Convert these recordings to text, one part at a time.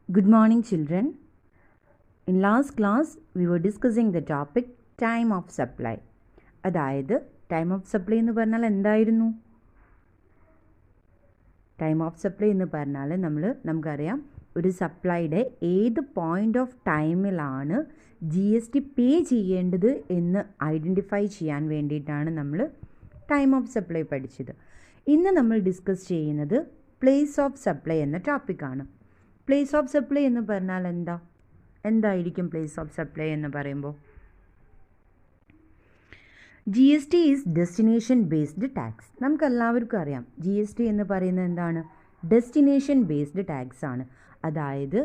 Good morning, children. In last class, we were discussing the topic time of supply. അതായത് time of supply എന്ന് പറഞ്ഞാൽ എന്തായിരുന്നു? Time of supply എന്ന് പറഞ്ഞാൽ നമുക്കറിയാം ഒരു സപ്ലൈയുടെ ഏത് പോയിൻ്റ് ഓഫ് ടൈമിലാണ് GST പേ ചെയ്യേണ്ടത് എന്ന് ഐഡൻറ്റിഫൈ ചെയ്യാൻ വേണ്ടിയിട്ടാണ് നമ്മൾ ടൈം ഓഫ് സപ്ലൈ പഠിച്ചത്. ഇന്ന് നമ്മൾ ഡിസ്കസ് ചെയ്യുന്നത് പ്ലേസ് ഓഫ് സപ്ലൈ എന്ന ടോപ്പിക്കാണ്. പ്ലേസ് ഓഫ് സപ്ലൈ എന്ന് പറഞ്ഞാൽ എന്തായിരിക്കും പ്ലേസ് ഓഫ് സപ്ലൈ എന്ന് പറയുമ്പോൾ? GST is destination based tax. നമുക്കെല്ലാവർക്കും അറിയാം GST എന്ന് പറയുന്നത് എന്താണ്? ഡെസ്റ്റിനേഷൻ ബേസ്ഡ് ടാക്സ് ആണ്. അതായത്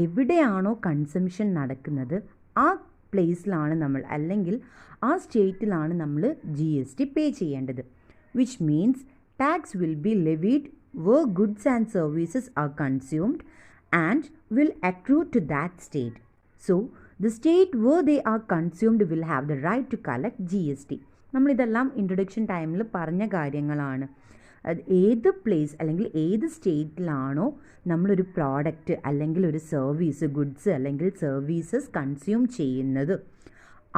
എവിടെയാണോ കൺസംഷൻ നടക്കുന്നത് ആ പ്ലേസിലാണ് നമ്മൾ, അല്ലെങ്കിൽ ആ സ്റ്റേറ്റിലാണ് നമ്മൾ GST പേ ചെയ്യേണ്ടത്. Which means tax will be levied where goods and services are consumed and will accrue to that state. So, the state where they are consumed will have the right to collect GST. നമ്മളിതെല്ലാം introduction ടൈമിൽ പറഞ്ഞ കാര്യങ്ങളാണ്. അത് ഏത് place അല്ലെങ്കിൽ ഏത് സ്റ്റേറ്റിലാണോ നമ്മളൊരു product അല്ലെങ്കിൽ ഒരു സർവീസ്, ഗുഡ്സ് അല്ലെങ്കിൽ സർവീസസ് കൺസ്യൂം ചെയ്യുന്നത്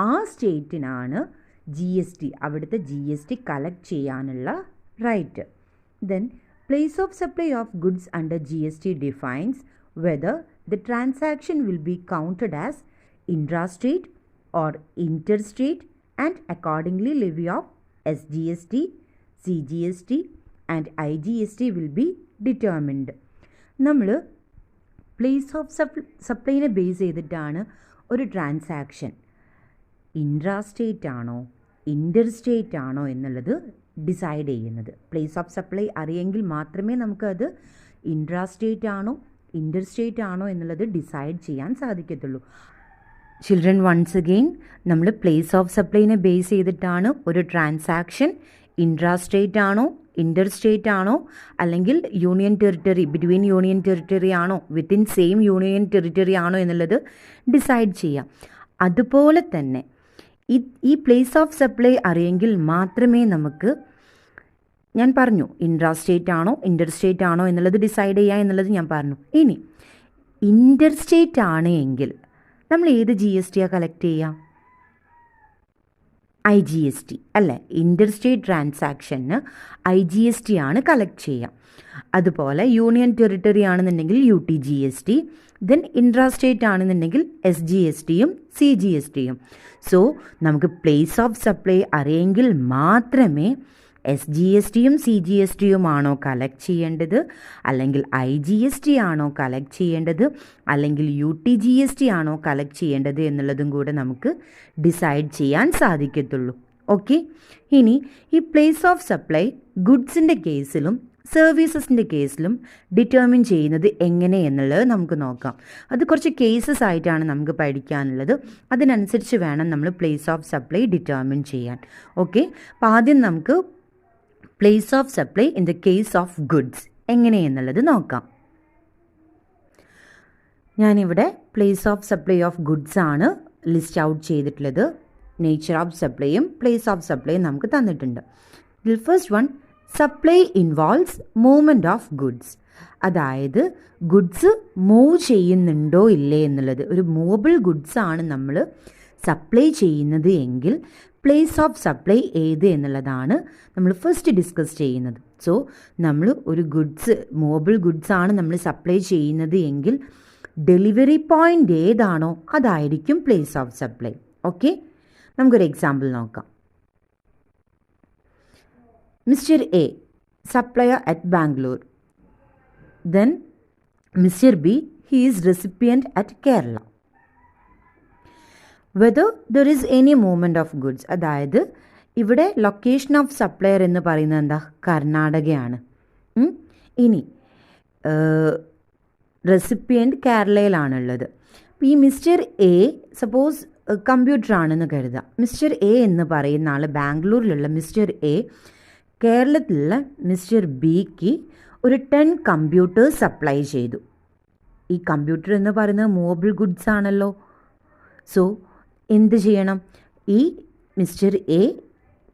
ആ സ്റ്റേറ്റിനാണ് GST, അവിടുത്തെ GST കളക്ട് ചെയ്യാനുള്ള right. Then place of supply of goods under GST defines whether the transaction will be counted as intrastate or interstate, and accordingly levy of SGST, CGST and IGST will be determined. നമ്മൾ place of സപ്ലൈനെ base ചെയ്തിട്ടാണ് ഒരു transaction intrastate ആണോ interstate ആണോ എന്നുള്ളത് decide ചെയ്യുന്നത്. Place of supply അറിയെങ്കിൽ മാത്രമേ നമുക്കത് intrastate ആണോ ഇൻ്റർസ്റ്റേറ്റ് ആണോ എന്നുള്ളത് ഡിസൈഡ് ചെയ്യാൻ സാധിക്കത്തുള്ളൂ. ചിൽഡ്രൻ, വൺസ് അഗെയിൻ നമ്മൾ പ്ലേസ് ഓഫ് സപ്ലൈനെ ബേസ് ചെയ്തിട്ടാണ് ഒരു ട്രാൻസാക്ഷൻ ഇൻട്രാസ്റ്റേറ്റ് ആണോ ഇൻ്റർസ്റ്റേറ്റ് ആണോ അല്ലെങ്കിൽ union territory, between union territory ആണോ വിത്തിൻ സെയിം യൂണിയൻ ടെറിട്ടറി ആണോ എന്നുള്ളത് ഡിസൈഡ് ചെയ്യാം. അതുപോലെ തന്നെ ഈ പ്ലേസ് ഓഫ് സപ്ലൈ അറിയെങ്കിൽ മാത്രമേ നമുക്ക്, ഞാൻ പറഞ്ഞു ഇൻട്രാസ്റ്റേറ്റ് ആണോ ഇൻ്റർസ്റ്റേറ്റ് ആണോ എന്നുള്ളത് ഡിസൈഡ് ചെയ്യുക എന്നുള്ളത് ഞാൻ പറഞ്ഞു. ഇനി ഇൻ്റർസ്റ്റേറ്റ് ആണ് എങ്കിൽ നമ്മൾ ഏത് GST കളക്ട് ചെയ്യുക? IGST അല്ലേ? ഇൻ്റർസ്റ്റേറ്റ് ട്രാൻസാക്ഷന് IGST ആണ് കളക്ട് ചെയ്യുക. അതുപോലെ യൂണിയൻ ടെറിട്ടറി ആണെന്നുണ്ടെങ്കിൽ UTGST, ദെൻ ഇൻട്രാസ്റ്റേറ്റ് ആണെന്നുണ്ടെങ്കിൽ SGSTയും CGSTയും. സോ നമുക്ക് പ്ലേസ് ഓഫ് സപ്ലൈ അറിയെങ്കിൽ മാത്രമേ SGSTയും CGSTയും ആണോ കളക്ട് ചെയ്യേണ്ടത്, അല്ലെങ്കിൽ IGST ആണോ കളക്ട് ചെയ്യേണ്ടത്, അല്ലെങ്കിൽ UTGST ആണോ കളക്ട് ചെയ്യേണ്ടത് എന്നുള്ളതും കൂടെ നമുക്ക് ഡിസൈഡ് ചെയ്യാൻ സാധിക്കത്തുള്ളൂ. ഓക്കെ, ഇനി ഈ പ്ലേസ് ഓഫ് സപ്ലൈ ഗുഡ്സിൻ്റെ കേസിലും സർവീസസിൻ്റെ കേസിലും ഡിറ്റർമിൻ ചെയ്യുന്നത് എങ്ങനെ എന്നുള്ളത് നമുക്ക് നോക്കാം. അത് കുറച്ച് കേസസ് ആയിട്ടാണ് നമുക്ക് പഠിക്കാനുള്ളത്. അതിനനുസരിച്ച് വേണം നമ്മൾ പ്ലേസ് ഓഫ് സപ്ലൈ ഡിറ്റർമിൻ ചെയ്യാൻ. ഓക്കെ, അപ്പോൾ ആദ്യം നമുക്ക് place of supply in the case of goods എങ്ങനെയെന്നുള്ളത് നോക്കാം. ഞാനിവിടെ place of supply of goods ആണ് ലിസ്റ്റ് ഔട്ട് ചെയ്തിട്ടുള്ളത്. നേച്ചർ ഓഫ് സപ്ലൈയും പ്ലേസ് ഓഫ് സപ്ലൈയും നമുക്ക് തന്നിട്ടുണ്ട്. ഇതിൽ first one, supply involves movement of goods. അതായത് ഗുഡ്സ് മൂവ് ചെയ്യുന്നുണ്ടോ ഇല്ലേ എന്നുള്ളത്. ഒരു മൂവബിൾ ഗുഡ്സ് ആണ് നമ്മൾ സപ്ലൈ ചെയ്യുന്നത് എങ്കിൽ പ്ലേസ് ഓഫ് സപ്ലൈ ഏത് എന്നുള്ളതാണ് നമ്മൾ ഫസ്റ്റ് ഡിസ്കസ് ചെയ്യുന്നത്. സോ നമ്മൾ ഒരു ഗുഡ്സ്, മൂവബിൾ ഗുഡ്സ് ആണ് നമ്മൾ സപ്ലൈ ചെയ്യുന്നത് എങ്കിൽ ഡെലിവറി പോയിൻ്റ് ഏതാണോ അതായിരിക്കും പ്ലേസ് ഓഫ് സപ്ലൈ. ഓക്കെ, നമുക്കൊരു എക്സാമ്പിൾ നോക്കാം. Mr. A, supplier at Bangalore. Then Mr. B, he is recipient at Kerala. Whether there is any movement of goods, അതായത് ഇവിടെ ലൊക്കേഷൻ ഓഫ് സപ്ലയർ എന്ന് പറയുന്നത് എന്താ? കർണാടകയാണ്. ഇനി റെസിപ്പിയൻറ്റ് കേരളയിലാണുള്ളത്. അപ്പോൾ ഈ മിസ്റ്റർ എ സപ്പോസ് കമ്പ്യൂട്ടർ ആണെന്ന് കരുതുക. മിസ്റ്റർ എ എന്ന് പറയുന്ന ആൾ, ബാംഗ്ലൂരിലുള്ള മിസ്റ്റർ എ കേരളത്തിലുള്ള മിസ്റ്റർ ബിക്ക് ഒരു 10 കമ്പ്യൂട്ടേഴ്സ് സപ്ലൈ ചെയ്തു. ഈ കമ്പ്യൂട്ടർ എന്ന് പറയുന്നത് മൂവബിൾ ഗുഡ്സ് ആണല്ലോ. സോ എന്ത് ചെയ്യണം? ഈ മിസ്റ്റർ എ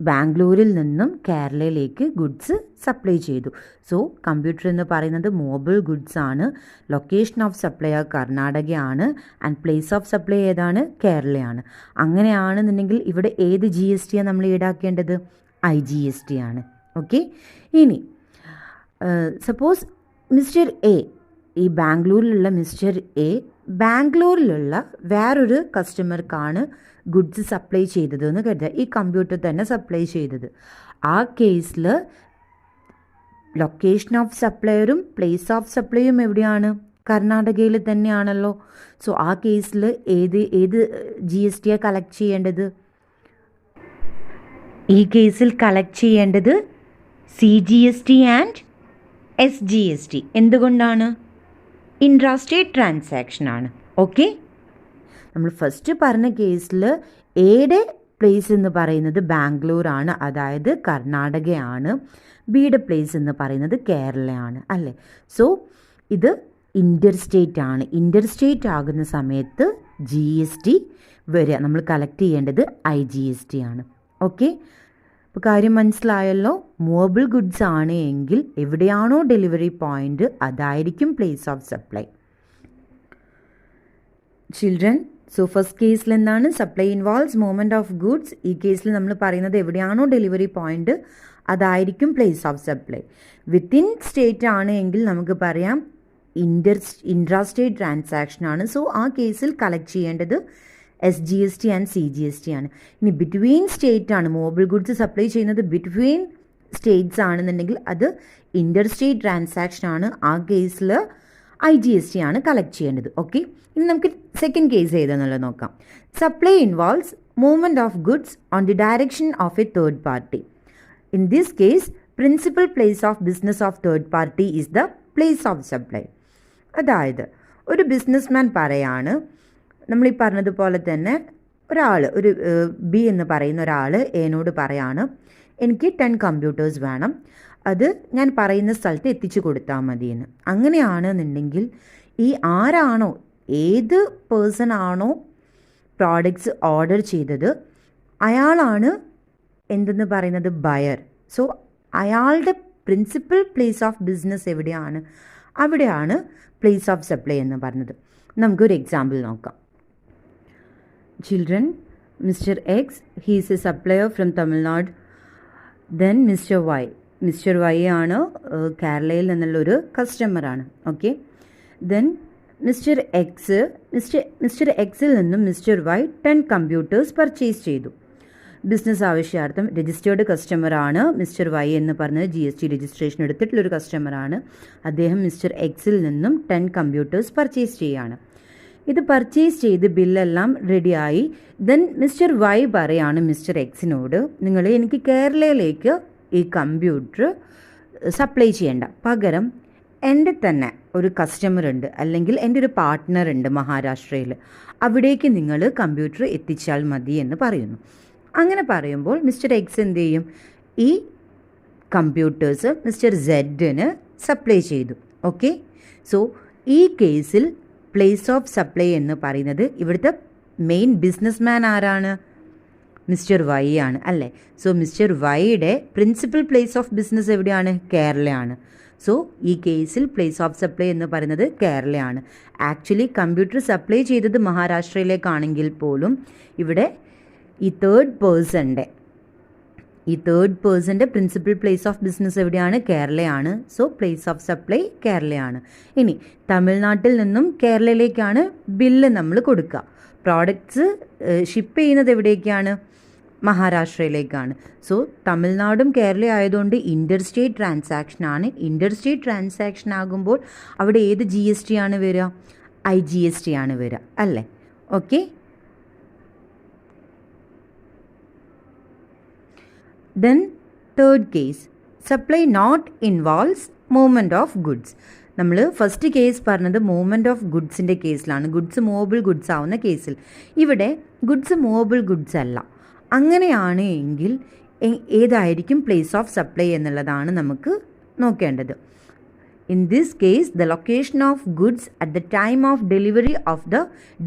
ബാംഗ്ലൂരിൽ നിന്നും കേരളയിലേക്ക് ഗുഡ്സ് സപ്ലൈ ചെയ്തു. സോ കമ്പ്യൂട്ടർ എന്ന് പറയുന്നത് മൂവബിൾ ഗുഡ്സ് ആണ്. ലൊക്കേഷൻ ഓഫ് സപ്ലൈ കർണാടകയാണ് ആൻഡ് പ്ലേസ് ഓഫ് സപ്ലൈ ഏതാണ്? കേരളയാണ്. അങ്ങനെയാണെന്നുണ്ടെങ്കിൽ ഇവിടെ ഏത് GST ആണ് നമ്മൾ ഈടാക്കേണ്ടത്? IGST ആണ്. ഓക്കെ. ഇനി സപ്പോസ് മിസ്റ്റർ എ, ഈ ബാംഗ്ലൂരിലുള്ള മിസ്റ്റർ എ ബാംഗ്ലൂരിലുള്ള വേറൊരു കസ്റ്റമർക്കാണ് ഗുഡ്സ് സപ്ലൈ ചെയ്തതെന്ന് കരുതുക. ഈ കമ്പ്യൂട്ടർ തന്നെ സപ്ലൈ ചെയ്തത്. ആ കേസിൽ ലൊക്കേഷൻ ഓഫ് സപ്ലയറും പ്ലേസ് ഓഫ് സപ്ലൈയും എവിടെയാണ്? കർണാടകയിൽ തന്നെയാണല്ലോ. സോ ആ കേസിൽ ഏത് GST കളക്ട് ചെയ്യേണ്ടത്? ഈ കേസിൽ കളക്ട് ചെയ്യേണ്ടത് CGST ആൻഡ് SGST. എന്തുകൊണ്ടാണ്? ഇൻട്രാസ്റ്റേറ്റ് ട്രാൻസാക്ഷൻ ആണ്. ഓക്കെ. നമ്മൾ ഫസ്റ്റ് പറഞ്ഞ കേസിൽ എയുടെ പ്ലേസ് എന്ന് പറയുന്നത് ബാംഗ്ലൂരാണ്, അതായത് കർണാടകയാണ്. ബിയുടെ പ്ലേസ് എന്ന് പറയുന്നത് കേരളയാണ്, അല്ലേ? സോ ഇത് ഇൻ്റർസ്റ്റേറ്റ് ആണ്. ഇൻ്റർസ്റ്റേറ്റ് ആകുന്ന സമയത്ത് GST വരിക, നമ്മൾ കളക്ട് ചെയ്യേണ്ടത് IGST ആണ്. ഓക്കെ. അപ്പോൾ കാര്യം മനസ്സിലായല്ലോ. മൂവബിൾ ഗുഡ്സ് ആണ് എങ്കിൽ എവിടെയാണോ ഡെലിവറി പോയിൻ്റ് അതായിരിക്കും place of supply. Children, so first കേസിൽ എന്താണ്? Supply involves movement of goods. ഈ കേസിൽ നമ്മൾ പറയുന്നത് എവിടെയാണോ ഡെലിവറി പോയിൻ്റ് അതായിരിക്കും place of supply. Within state ആണ് എങ്കിൽ നമുക്ക് പറയാം ഇൻട്രാസ്റ്റേറ്റ് ട്രാൻസാക്ഷൻ ആണ്. സോ ആ കേസിൽ കളക്ട് ചെയ്യേണ്ടത് SGST ആൻഡ് CGST ആണ്. ഇനി ബിറ്റ്വീൻ സ്റ്റേറ്റ് ആണ്, മൂവബിൾ ഗുഡ്സ് സപ്ലൈ ചെയ്യുന്നത് ബിറ്റ്വീൻ സ്റ്റേറ്റ്സ് ആണെന്നുണ്ടെങ്കിൽ അത് ഇൻ്റർസ്റ്റേറ്റ് ട്രാൻസാക്ഷൻ ആണ്. ആ കേസിൽ IGST ആണ് കളക്ട് ചെയ്യേണ്ടത്. ഓക്കെ. ഇനി നമുക്ക് സെക്കൻഡ് കേസ് ഏതാണെന്നുള്ളത് നോക്കാം. Supply involves movement of goods on the direction of A third party. In this case principal place of business of third party is the place of supply. അതായത് ഒരു businessman പറയാണ്, നമ്മളീ പറഞ്ഞതുപോലെ തന്നെ ഒരു ബി എന്ന് പറയുന്ന ഒരാൾ എന്നോട് പറയാണ്, എനിക്ക് 10 കമ്പ്യൂട്ടേഴ്സ് വേണം, അത് ഞാൻ പറയുന്ന സ്ഥലത്ത് എത്തിച്ചു കൊടുത്താൽ മതിയെന്ന്. അങ്ങനെയാണെന്നുണ്ടെങ്കിൽ ഈ ആരാണോ, ഏത് പേഴ്സൺ ആണോ പ്രോഡക്ട്സ് ഓർഡർ ചെയ്തത് അയാളാണ് എന്തെന്ന് പറയുന്നത്? ബയർ. സോ അയാളുടെ പ്രിൻസിപ്പൽ പ്ലേസ് ഓഫ് ബിസിനസ് എവിടെയാണ്? അവിടെയാണ് പ്ലേസ് ഓഫ് സപ്ലൈ എന്ന് പറഞ്ഞത്. നമുക്കൊരു എക്സാമ്പിൾ നോക്കാം. Children, Mr. X, he is a supplier from Tamil Nadu. Then Mr. Y. Mr. Y ആണ് കേരളയിൽ നിന്നുള്ളൊരു കസ്റ്റമറാണ്. ഓക്കെ. ദെൻ മിസ്റ്റർ എക്സിൽ നിന്നും മിസ്റ്റർ വൈ 10 കമ്പ്യൂട്ടേഴ്സ് പർച്ചേസ് ചെയ്തു. ബിസിനസ് ആവശ്യാർത്ഥം രജിസ്റ്റേർഡ് കസ്റ്റമറാണ് മിസ്റ്റർ വൈ എന്ന് പറഞ്ഞത്. GST രജിസ്ട്രേഷൻ എടുത്തിട്ടുള്ളൊരു കസ്റ്റമറാണ്. അദ്ദേഹം മിസ്റ്റർ എക്സിൽ നിന്നും 10 കമ്പ്യൂട്ടേഴ്സ് പർച്ചേസ് ചെയ്യുകയാണ്. ഇത് പർച്ചേസ് ചെയ്ത് ബില്ലെല്ലാം റെഡിയായി. ദെൻ മിസ്റ്റർ വൈ പറയാണ് മിസ്റ്റർ എക്സിനോട്, നിങ്ങൾ എനിക്ക് കേരളയിലേക്ക് ഈ കമ്പ്യൂട്ടർ സപ്ലൈ ചെയ്യേണ്ട, പകരം എൻ്റെ തന്നെ ഒരു കസ്റ്റമർ ഉണ്ട്, അല്ലെങ്കിൽ എൻ്റെ ഒരു പാർട്ട്ണർ ഉണ്ട് മഹാരാഷ്ട്രയിൽ, അവിടേക്ക് നിങ്ങൾ കമ്പ്യൂട്ടർ എത്തിച്ചാൽ മതി എന്ന് പറയുന്നു. അങ്ങനെ പറയുമ്പോൾ മിസ്റ്റർ എക്സ് എന്ത് ചെയ്യും? ഈ കമ്പ്യൂട്ടേഴ്സ് മിസ്റ്റർ സെഡിന് സപ്ലൈ ചെയ്തു. ഓക്കെ. സോ ഈ കേസിൽ പ്ലേസ് ഓഫ് സപ്ലൈ എന്ന് പറയുന്നത് ഇവിടുത്തെ മെയിൻ ബിസിനസ്മാൻ ആരാണ്? മിസ്റ്റർ വൈ ആണ്, അല്ലേ? സോ മിസ്റ്റർ വൈയുടെ പ്രിൻസിപ്പൽ പ്ലേസ് ഓഫ് ബിസിനസ് എവിടെയാണ്? കേരളയാണ്. സോ ഈ കേസിൽ പ്ലേസ് ഓഫ് സപ്ലൈ എന്ന് പറയുന്നത് കേരളയാണ്. ആക്ച്വലി കമ്പ്യൂട്ടർ സപ്ലൈ ചെയ്തത് മഹാരാഷ്ട്രയിലേക്കാണെങ്കിൽ പോലും ഇവിടെ ഈ തേർഡ് പേഴ്സൻ്റെ പ്രിൻസിപ്പൽ പ്ലേസ് ഓഫ് ബിസിനസ് എവിടെയാണ്? കേരളയാണ്. സോ പ്ലേസ് ഓഫ് സപ്ലൈ കേരളയാണ്. ഇനി തമിഴ്നാട്ടിൽ നിന്നും കേരളയിലേക്കാണ് ബില്ല് നമ്മൾ കൊടുക്കുക. പ്രോഡക്ട്സ് ഷിപ്പ് ചെയ്യുന്നത് എവിടേക്കാണ്? മഹാരാഷ്ട്രയിലേക്കാണ്. സോ തമിഴ്നാടും കേരള ആയതുകൊണ്ട് ഇൻ്റർസ്റ്റേറ്റ് ട്രാൻസാക്ഷൻ ആണ്. ഇൻ്റർസ്റ്റേറ്റ് ട്രാൻസാക്ഷൻ ആകുമ്പോൾ അവിടെ ഏത് GST ആണ് വരിക? IGST ആണ് വരിക, അല്ലേ? Okay. Then third case, supply not involves movement of goods. നമ്മൾ ഫസ്റ്റ് കേസ് പറഞ്ഞത് മൂവ്മെൻറ്റ് ഓഫ് ഗുഡ്സിൻ്റെ കേസിലാണ്, ഗുഡ്സ് മൂവബിൾ ഗുഡ്സ് ആവുന്ന കേസിൽ. ഇവിടെ ഗുഡ്സ് മൂവബിൾ ഗുഡ്സ് അല്ല. അങ്ങനെയാണ് എങ്കിൽ ഏതായിരിക്കും പ്ലേസ് ഓഫ് സപ്ലൈ എന്നുള്ളതാണ് നമുക്ക് നോക്കേണ്ടത്. In this case the location of goods at the time of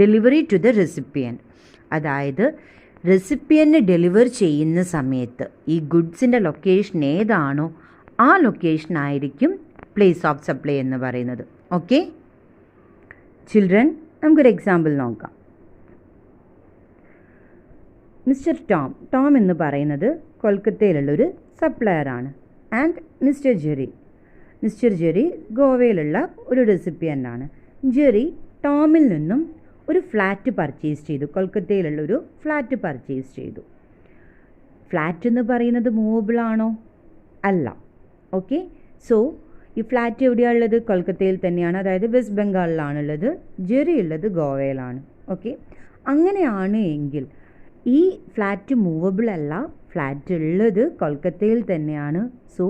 delivery to the recipient. അതായത് റെസിപ്പിയന് ഡെലിവർ ചെയ്യുന്ന സമയത്ത് ഈ ഗുഡ്സിൻ്റെ ലൊക്കേഷൻ ഏതാണോ ആ ലൊക്കേഷൻ ആയിരിക്കും പ്ലേസ് ഓഫ് സപ്ലൈ എന്ന് പറയുന്നത്. ഓക്കെ ചിൽഡ്രൻ, നമുക്കൊരു എക്സാമ്പിൾ നോക്കാം. മിസ്റ്റർ ടോം എന്ന് പറയുന്നത് കൊൽക്കത്തയിലുള്ളൊരു സപ്ലയറാണ്. ആൻഡ് മിസ്റ്റർ ജെറി ഗോവയിലുള്ള ഒരു റെസിപ്പിയൻ്റാണ്. ജെറി ടോമിൽ നിന്നും ഒരു ഫ്ലാറ്റ് പർച്ചേസ് ചെയ്തു, കൊൽക്കത്തയിലുള്ളൊരു ഫ്ലാറ്റ് പർച്ചേസ് ചെയ്തു. ഫ്ലാറ്റ് എന്ന് പറയുന്നത് മൂവബിൾ ആണോ? അല്ല. ഓക്കെ, സോ ഈ ഫ്ലാറ്റ് എവിടെയാണുള്ളത്? കൊൽക്കത്തയിൽ തന്നെയാണ്, അതായത് വെസ്റ്റ് ബംഗാളിലാണുള്ളത്. ജെറി ഉള്ളത് ഗോവയിലാണ്. ഓക്കെ, അങ്ങനെയാണ് എങ്കിൽ ഈ ഫ്ലാറ്റ് മൂവബിൾ അല്ല, ഫ്ലാറ്റ് ഉള്ളത് കൊൽക്കത്തയിൽ തന്നെയാണ്. സോ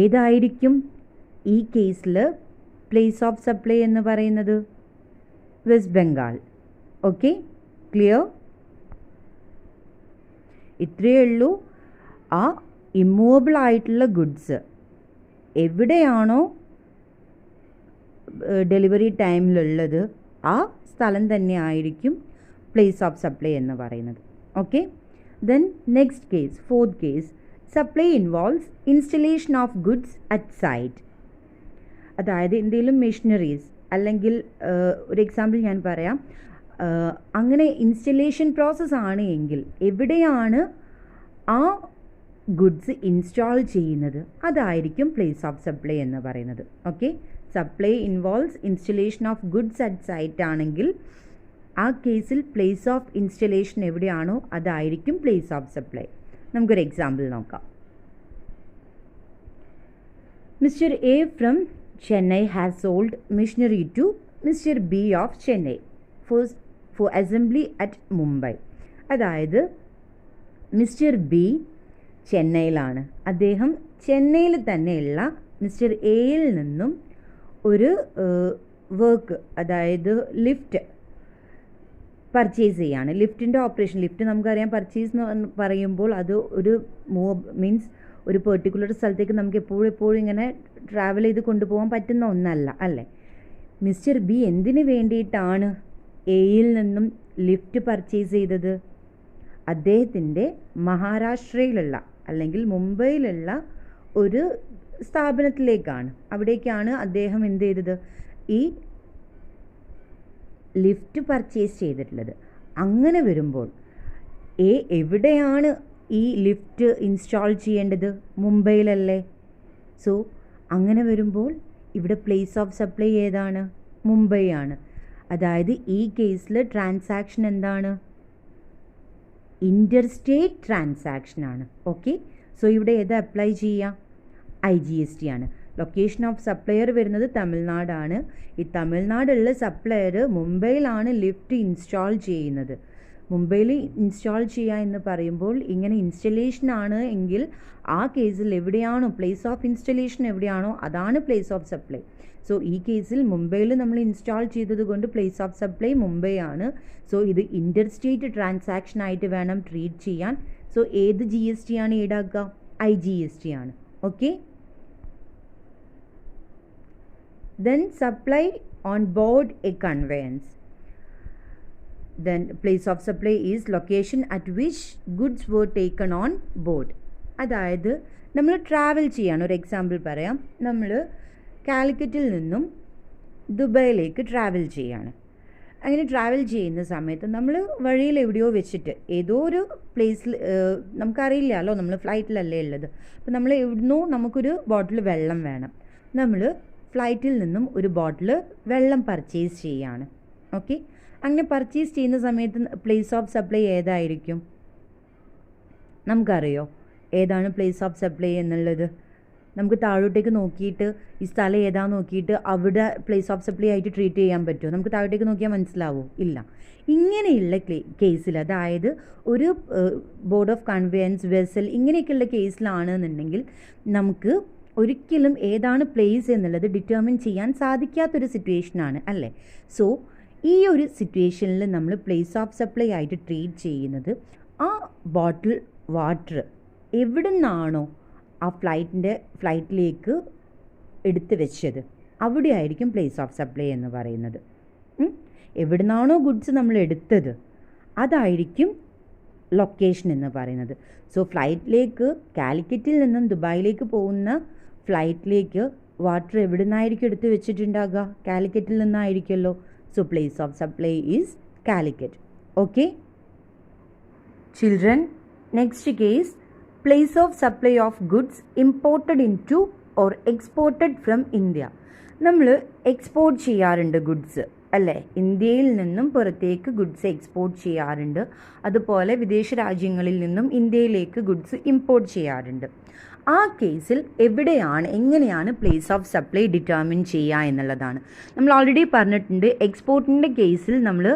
ഏതായിരിക്കും ഈ കേസിൽ പ്ലേസ് ഓഫ് സപ്ലൈ എന്ന് പറയുന്നത്? വെസ്റ്റ് ബംഗാൾ. Okay, clear? ഇത്രയേ ഉള്ളൂ. ആ ഇമ്മൂവബിൾ ആയിട്ടുള്ള ഗുഡ്സ് എവിടെയാണോ ഡെലിവറി ടൈമിലുള്ളത് ആ സ്ഥലം തന്നെ ആയിരിക്കും പ്ലേസ് ഓഫ് സപ്ലൈ എന്ന് പറയുന്നത്. Okay, then next case, fourth case, supply involves installation of goods at site. അതായത് എന്തെങ്കിലും മെഷീനറീസ് അല്ലെങ്കിൽ ഒരു എക്സാമ്പിൾ ഞാൻ പറയാം. അങ്ങനെ ഇൻസ്റ്റലേഷൻ പ്രോസസ്സ് ആണ് എങ്കിൽ എവിടെയാണ് ആ ഗുഡ്സ് ഇൻസ്റ്റാൾ ചെയ്യുന്നത് അതായിരിക്കും പ്ലേസ് ഓഫ് സപ്ലൈ എന്ന് പറയുന്നത്. Okay, supply involves installation of goods at site ആണെങ്കിൽ ആ കേസിൽ പ്ലേസ് ഓഫ് ഇൻസ്റ്റലേഷൻ എവിടെയാണോ അതായിരിക്കും പ്ലേസ് ഓഫ് സപ്ലൈ. നമുക്കൊരു എക്സാമ്പിൾ നോക്കാം. Mister A from Chennai has sold machinery to Mr. B of Chennai for assembly at Mumbai. അതായത് mister B ചെന്നൈയിലാണ്. അദ്ദേഹം ചെന്നൈയിൽ തന്നെയുള്ള മിസ്റ്റർ എയിൽ നിന്നും ഒരു വർക്ക്, അതായത് ലിഫ്റ്റ് പർച്ചേസ് ചെയ്യാണ്. ലിഫ്റ്റിൻ്റെ ഓപ്പറേഷൻ, ലിഫ്റ്റ് നമുക്കറിയാം പർച്ചേസ് എന്ന് പറയുമ്പോൾ അത് ഒരു മീൻസ് ഒരു പെർട്ടിക്കുലർ സ്ഥലത്തേക്ക് നമുക്ക് എപ്പോഴും ഇങ്ങനെ ട്രാവൽ ചെയ്ത് കൊണ്ടുപോകാൻ പറ്റുന്ന ഒന്നല്ല, അല്ലേ? മിസ്റ്റർ ബി എന്തിനു വേണ്ടിയിട്ടാണ് എയിൽ നിന്നും ലിഫ്റ്റ് പർച്ചേസ് ചെയ്തത്? അദ്ദേഹത്തിൻ്റെ മഹാരാഷ്ട്രയിലുള്ള അല്ലെങ്കിൽ മുംബൈയിലുള്ള ഒരു സ്ഥാപനത്തിലേക്കാണ്. അവിടേക്കാണ് അദ്ദേഹം എന്ത് ചെയ്തത്? ഈ ലിഫ്റ്റ് പർച്ചേസ് ചെയ്തിട്ടുള്ളത്. അങ്ങനെ വരുമ്പോൾ എവിടെയാണ് ഈ ലിഫ്റ്റ് ഇൻസ്റ്റാൾ ചെയ്യേണ്ടത്? മുംബൈയിലല്ലേ? സോ അങ്ങനെ വരുമ്പോൾ ഇവിടെ പ്ലേസ് ഓഫ് സപ്ലൈ ഏതാണ്? മുംബൈ ആണ്. അതായത് ഈ കേസിൽ ട്രാൻസാക്ഷൻ എന്താണ്? ഇൻ്റർസ്റ്റേറ്റ് ട്രാൻസാക്ഷനാണ്. ഓക്കെ, സോ ഇവിടെ ഏത് അപ്ലൈ ചെയ്യാം? IGST ആണ്. ലൊക്കേഷൻ ഓഫ് സപ്ലയർ വരുന്നത് തമിഴ്നാടാണ്. ഈ തമിഴ്നാടുള്ള സപ്ലയർ മുംബൈയിലാണ് ലിഫ്റ്റ് ഇൻസ്റ്റാൾ ചെയ്യുന്നത്. മുംബൈയിൽ ഇൻസ്റ്റാൾ ചെയ്യുക എന്ന് പറയുമ്പോൾ ഇങ്ങനെ ഇൻസ്റ്റലേഷൻ ആണ് എങ്കിൽ ആ കേസിൽ എവിടെയാണോ പ്ലേസ് ഓഫ് ഇൻസ്റ്റലേഷൻ എവിടെയാണോ അതാണ് പ്ലേസ് ഓഫ് സപ്ലൈ. സോ ഈ കേസിൽ മുംബൈയിൽ നമ്മൾ ഇൻസ്റ്റാൾ ചെയ്തത് കൊണ്ട് പ്ലേസ് ഓഫ് സപ്ലൈ മുംബൈ ആണ്. സോ ഇത് ഇൻ്റർസ്റ്റേറ്റ് ട്രാൻസാക്ഷൻ ആയിട്ട് വേണം ട്രീറ്റ് ചെയ്യാൻ. സോ ഏത് GST ആണ് ഈടാക്കുക? IGST ആണ്. Okay, then supply on board A conveyance. Then place of supply is location at which goods were taken on board. അതായത് നമ്മൾ ട്രാവൽ ചെയ്യാണ്. ഒരു എക്സാമ്പിൾ പറയാം. നമ്മൾ കാലിക്കറ്റിൽ നിന്നും ദുബായിലേക്ക് ട്രാവൽ ചെയ്യാണ്. അങ്ങനെ ട്രാവൽ ചെയ്യുന്ന സമയത്ത് നമ്മൾ വഴിയിൽ എവിടെയോ വെച്ചിട്ട് ഏതോ ഒരു പ്ലേസിൽ, നമുക്കറിയില്ലല്ലോ, നമ്മൾ ഫ്ലൈറ്റിലല്ലേ ഉള്ളത്. അപ്പോൾ നമ്മൾ എവിടുന്നോ നമുക്കൊരു ബോട്ടിൽ വെള്ളം വേണം. നമ്മൾ ഫ്ലൈറ്റിൽ നിന്നും ഒരു ബോട്ടിൽ വെള്ളം പർച്ചേസ് ചെയ്യാണ്. ഓക്കെ, അങ്ങനെ പർച്ചേസ് ചെയ്യുന്ന സമയത്ത് പ്ലേസ് ഓഫ് സപ്ലൈ ഏതായിരിക്കും? നമുക്കറിയോ ഏതാണ് പ്ലേസ് ഓഫ് സപ്ലൈ എന്നുള്ളത്? നമുക്ക് താഴോട്ടേക്ക് നോക്കിയിട്ട് ഈ സ്ഥലം ഏതാണെന്ന് നോക്കിയിട്ട് അവിടെ പ്ലേസ് ഓഫ് സപ്ലൈ ആയിട്ട് ട്രീറ്റ് ചെയ്യാൻ പറ്റുമോ? നമുക്ക് താഴോട്ടേക്ക് നോക്കിയാൽ മനസ്സിലാവുമോ? ഇല്ല. ഇങ്ങനെയുള്ള കേസിൽ, അതായത് ഒരു ബോർഡ് ഓഫ് കൺവെയൻസ്, വെസൽ, ഇങ്ങനെയൊക്കെയുള്ള കേസിലാണെന്നുണ്ടെങ്കിൽ നമുക്ക് ഒരിക്കലും ഏതാണ് പ്ലേസ് എന്നുള്ളത് ഡിറ്റർമിൻ ചെയ്യാൻ സാധിക്കാത്തൊരു സിറ്റുവേഷനാണ്, അല്ലേ? സോ ഈ ഒരു സിറ്റുവേഷനിൽ നമ്മൾ പ്ലേസ് ഓഫ് സപ്ലൈ ആയിട്ട് ട്രീറ്റ് ചെയ്യുന്നത് ആ ബോട്ടിൽ വാട്ടർ എവിടെ നിന്നാണോ ആ ഫ്ലൈറ്റിലേക്ക് എടുത്ത് വെച്ചത് അവിടെ ആയിരിക്കും പ്ലേസ് ഓഫ് സപ്ലൈ എന്ന് പറയുന്നത്. എവിടെ നിന്നാണോ ഗുഡ്സ് നമ്മൾ എടുത്തത് അതായിരിക്കും ലൊക്കേഷൻ എന്ന് പറയുന്നത്. സോ ഫ്ലൈറ്റിലേക്ക് കാലിക്കറ്റിൽ നിന്നും ദുബായിലേക്ക് പോകുന്ന ഫ്ലൈറ്റിലേക്ക് വാട്ടർ എവിടെ നിന്നായിരിക്കും എടുത്ത് വെച്ചിട്ടുണ്ടാകുക? കാലിക്കറ്റിൽ നിന്നായിരിക്കുമല്ലോ. So place of supply is Calicut. Okay children, next case place of supply of goods imported into or exported from India. നമ്മൾ എക്സ്പോർട്ട് ചെയ്യാറുണ്ട് ഗുഡ്സ് അല്ലേ? ഇന്ത്യയിൽ നിന്നും പുറത്തേക്ക് ഗുഡ്സ് എക്സ്പോർട്ട് ചെയ്യാറുണ്ട്. അതുപോലെ വിദേശ രാജ്യങ്ങളിൽ നിന്നും ഇന്ത്യയിലേക്ക് ഗുഡ്സ് ഇമ്പോർട്ട് ചെയ്യാറുണ്ട്. ആ കേസിൽ എങ്ങനെയാണ് പ്ലേസ് ഓഫ് സപ്ലൈ ഡിറ്റർമിൻ ചെയ്യുക എന്നുള്ളതാണ്. നമ്മൾ ഓൾറെഡി പറഞ്ഞിട്ടുണ്ട്, എക്സ്പോർട്ടിൻ്റെ കേസിൽ നമ്മൾ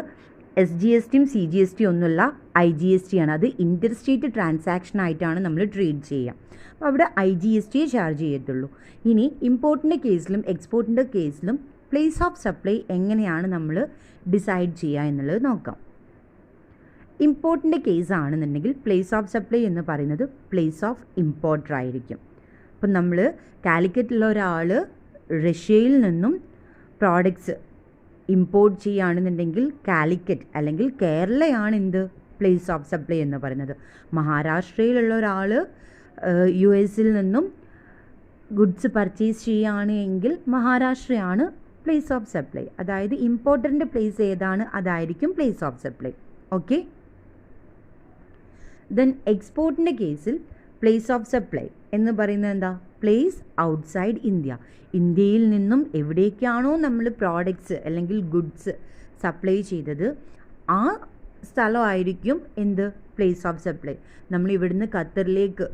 SGSTയും CGST ഒന്നുമില്ല, IGST ആണ്. അത് ഇൻ്റർ സ്റ്റേറ്റ് ട്രാൻസാക്ഷൻ ആയിട്ടാണ് നമ്മൾ ട്രേഡ് ചെയ്യുക. അപ്പോൾ അവിടെ IGST ചാർജ് ചെയ്യത്തുള്ളൂ. ഇനി ഇമ്പോർട്ടിൻ്റെ കേസിലും എക്സ്പോർട്ടിൻ്റെ കേസിലും പ്ലേസ് ഓഫ് സപ്ലൈ എങ്ങനെയാണ് നമ്മൾ ഡിസൈഡ് ചെയ്യുക എന്നുള്ളത് നോക്കാം. ഇമ്പോർട്ടിൻ്റെ കേസ് ആണെന്നുണ്ടെങ്കിൽ പ്ലേസ് ഓഫ് സപ്ലൈ എന്ന് പറയുന്നത് പ്ലേസ് ഓഫ് ഇമ്പോർട്ടർ ആയിരിക്കും. അപ്പം നമ്മൾ കാലിക്കറ്റുള്ള ഒരാൾ റഷ്യയിൽ നിന്നും പ്രോഡക്ട്സ് ഇമ്പോർട്ട് ചെയ്യുകയാണെന്നുണ്ടെങ്കിൽ കാലിക്കറ്റ് അല്ലെങ്കിൽ കേരളയാണ് എന്ത് പ്ലേസ് ഓഫ് സപ്ലൈ എന്ന് പറയുന്നത്. മഹാരാഷ്ട്രയിലുള്ള ഒരാൾ US നിന്നും ഗുഡ്സ് പർച്ചേസ് ചെയ്യുകയാണ് എങ്കിൽ മഹാരാഷ്ട്രയാണ് പ്ലേസ് ഓഫ് സപ്ലൈ. അതായത് ഇമ്പോർട്ടറിൻ്റെ പ്ലേസ് ഏതാണ് അതായിരിക്കും place of supply. Okay, then എക്സ്പോർട്ടിൻ്റെ കേസിൽ പ്ലേസ് ഓഫ് സപ്ലൈ എന്ന് പറയുന്നത് എന്താ? Place outside India. ഇന്ത്യയിൽ നിന്നും എവിടേക്കാണോ നമ്മൾ പ്രോഡക്ട്സ് അല്ലെങ്കിൽ ഗുഡ്സ് സപ്ലൈ ചെയ്തത് ആ സ്ഥലമായിരിക്കും എന്ത് പ്ലേസ് ഓഫ് സപ്ലൈ. നമ്മൾ ഇവിടുന്ന് ഖത്തറിലേക്ക്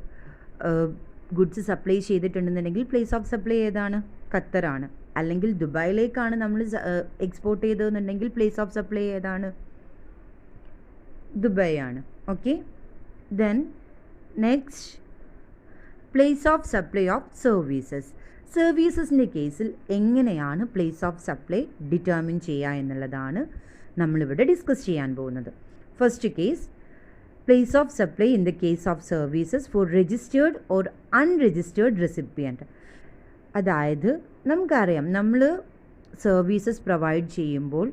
ഗുഡ്സ് സപ്ലൈ ചെയ്തിട്ടുണ്ടെന്നുണ്ടെങ്കിൽ പ്ലേസ് ഓഫ് സപ്ലൈ ഏതാണ്? ഖത്തറാണ്. അല്ലെങ്കിൽ ദുബായിലേക്കാണ് നമ്മൾ എക്സ്പോർട്ട് ചെയ്തതെന്നുണ്ടെങ്കിൽ പ്ലേസ് ഓഫ് സപ്ലൈ ഏതാണ്? ദുബായ് ആണ്. Okay, then next place of supply of services. സർവീസസിൻ്റെ കേസിൽ എങ്ങനെയാണ് പ്ലേസ് ഓഫ് സപ്ലൈ ഡിറ്റർമിൻ ചെയ്യുക എന്നുള്ളതാണ് നമ്മളിവിടെ ഡിസ്കസ് ചെയ്യാൻ പോകുന്നത്. First case, place of supply in the case of services four registered or unregistered recipient. അതായത് നമുക്കറിയാം, നമ്മൾ സർവീസസ് പ്രൊവൈഡ് ചെയ്യുമ്പോൾ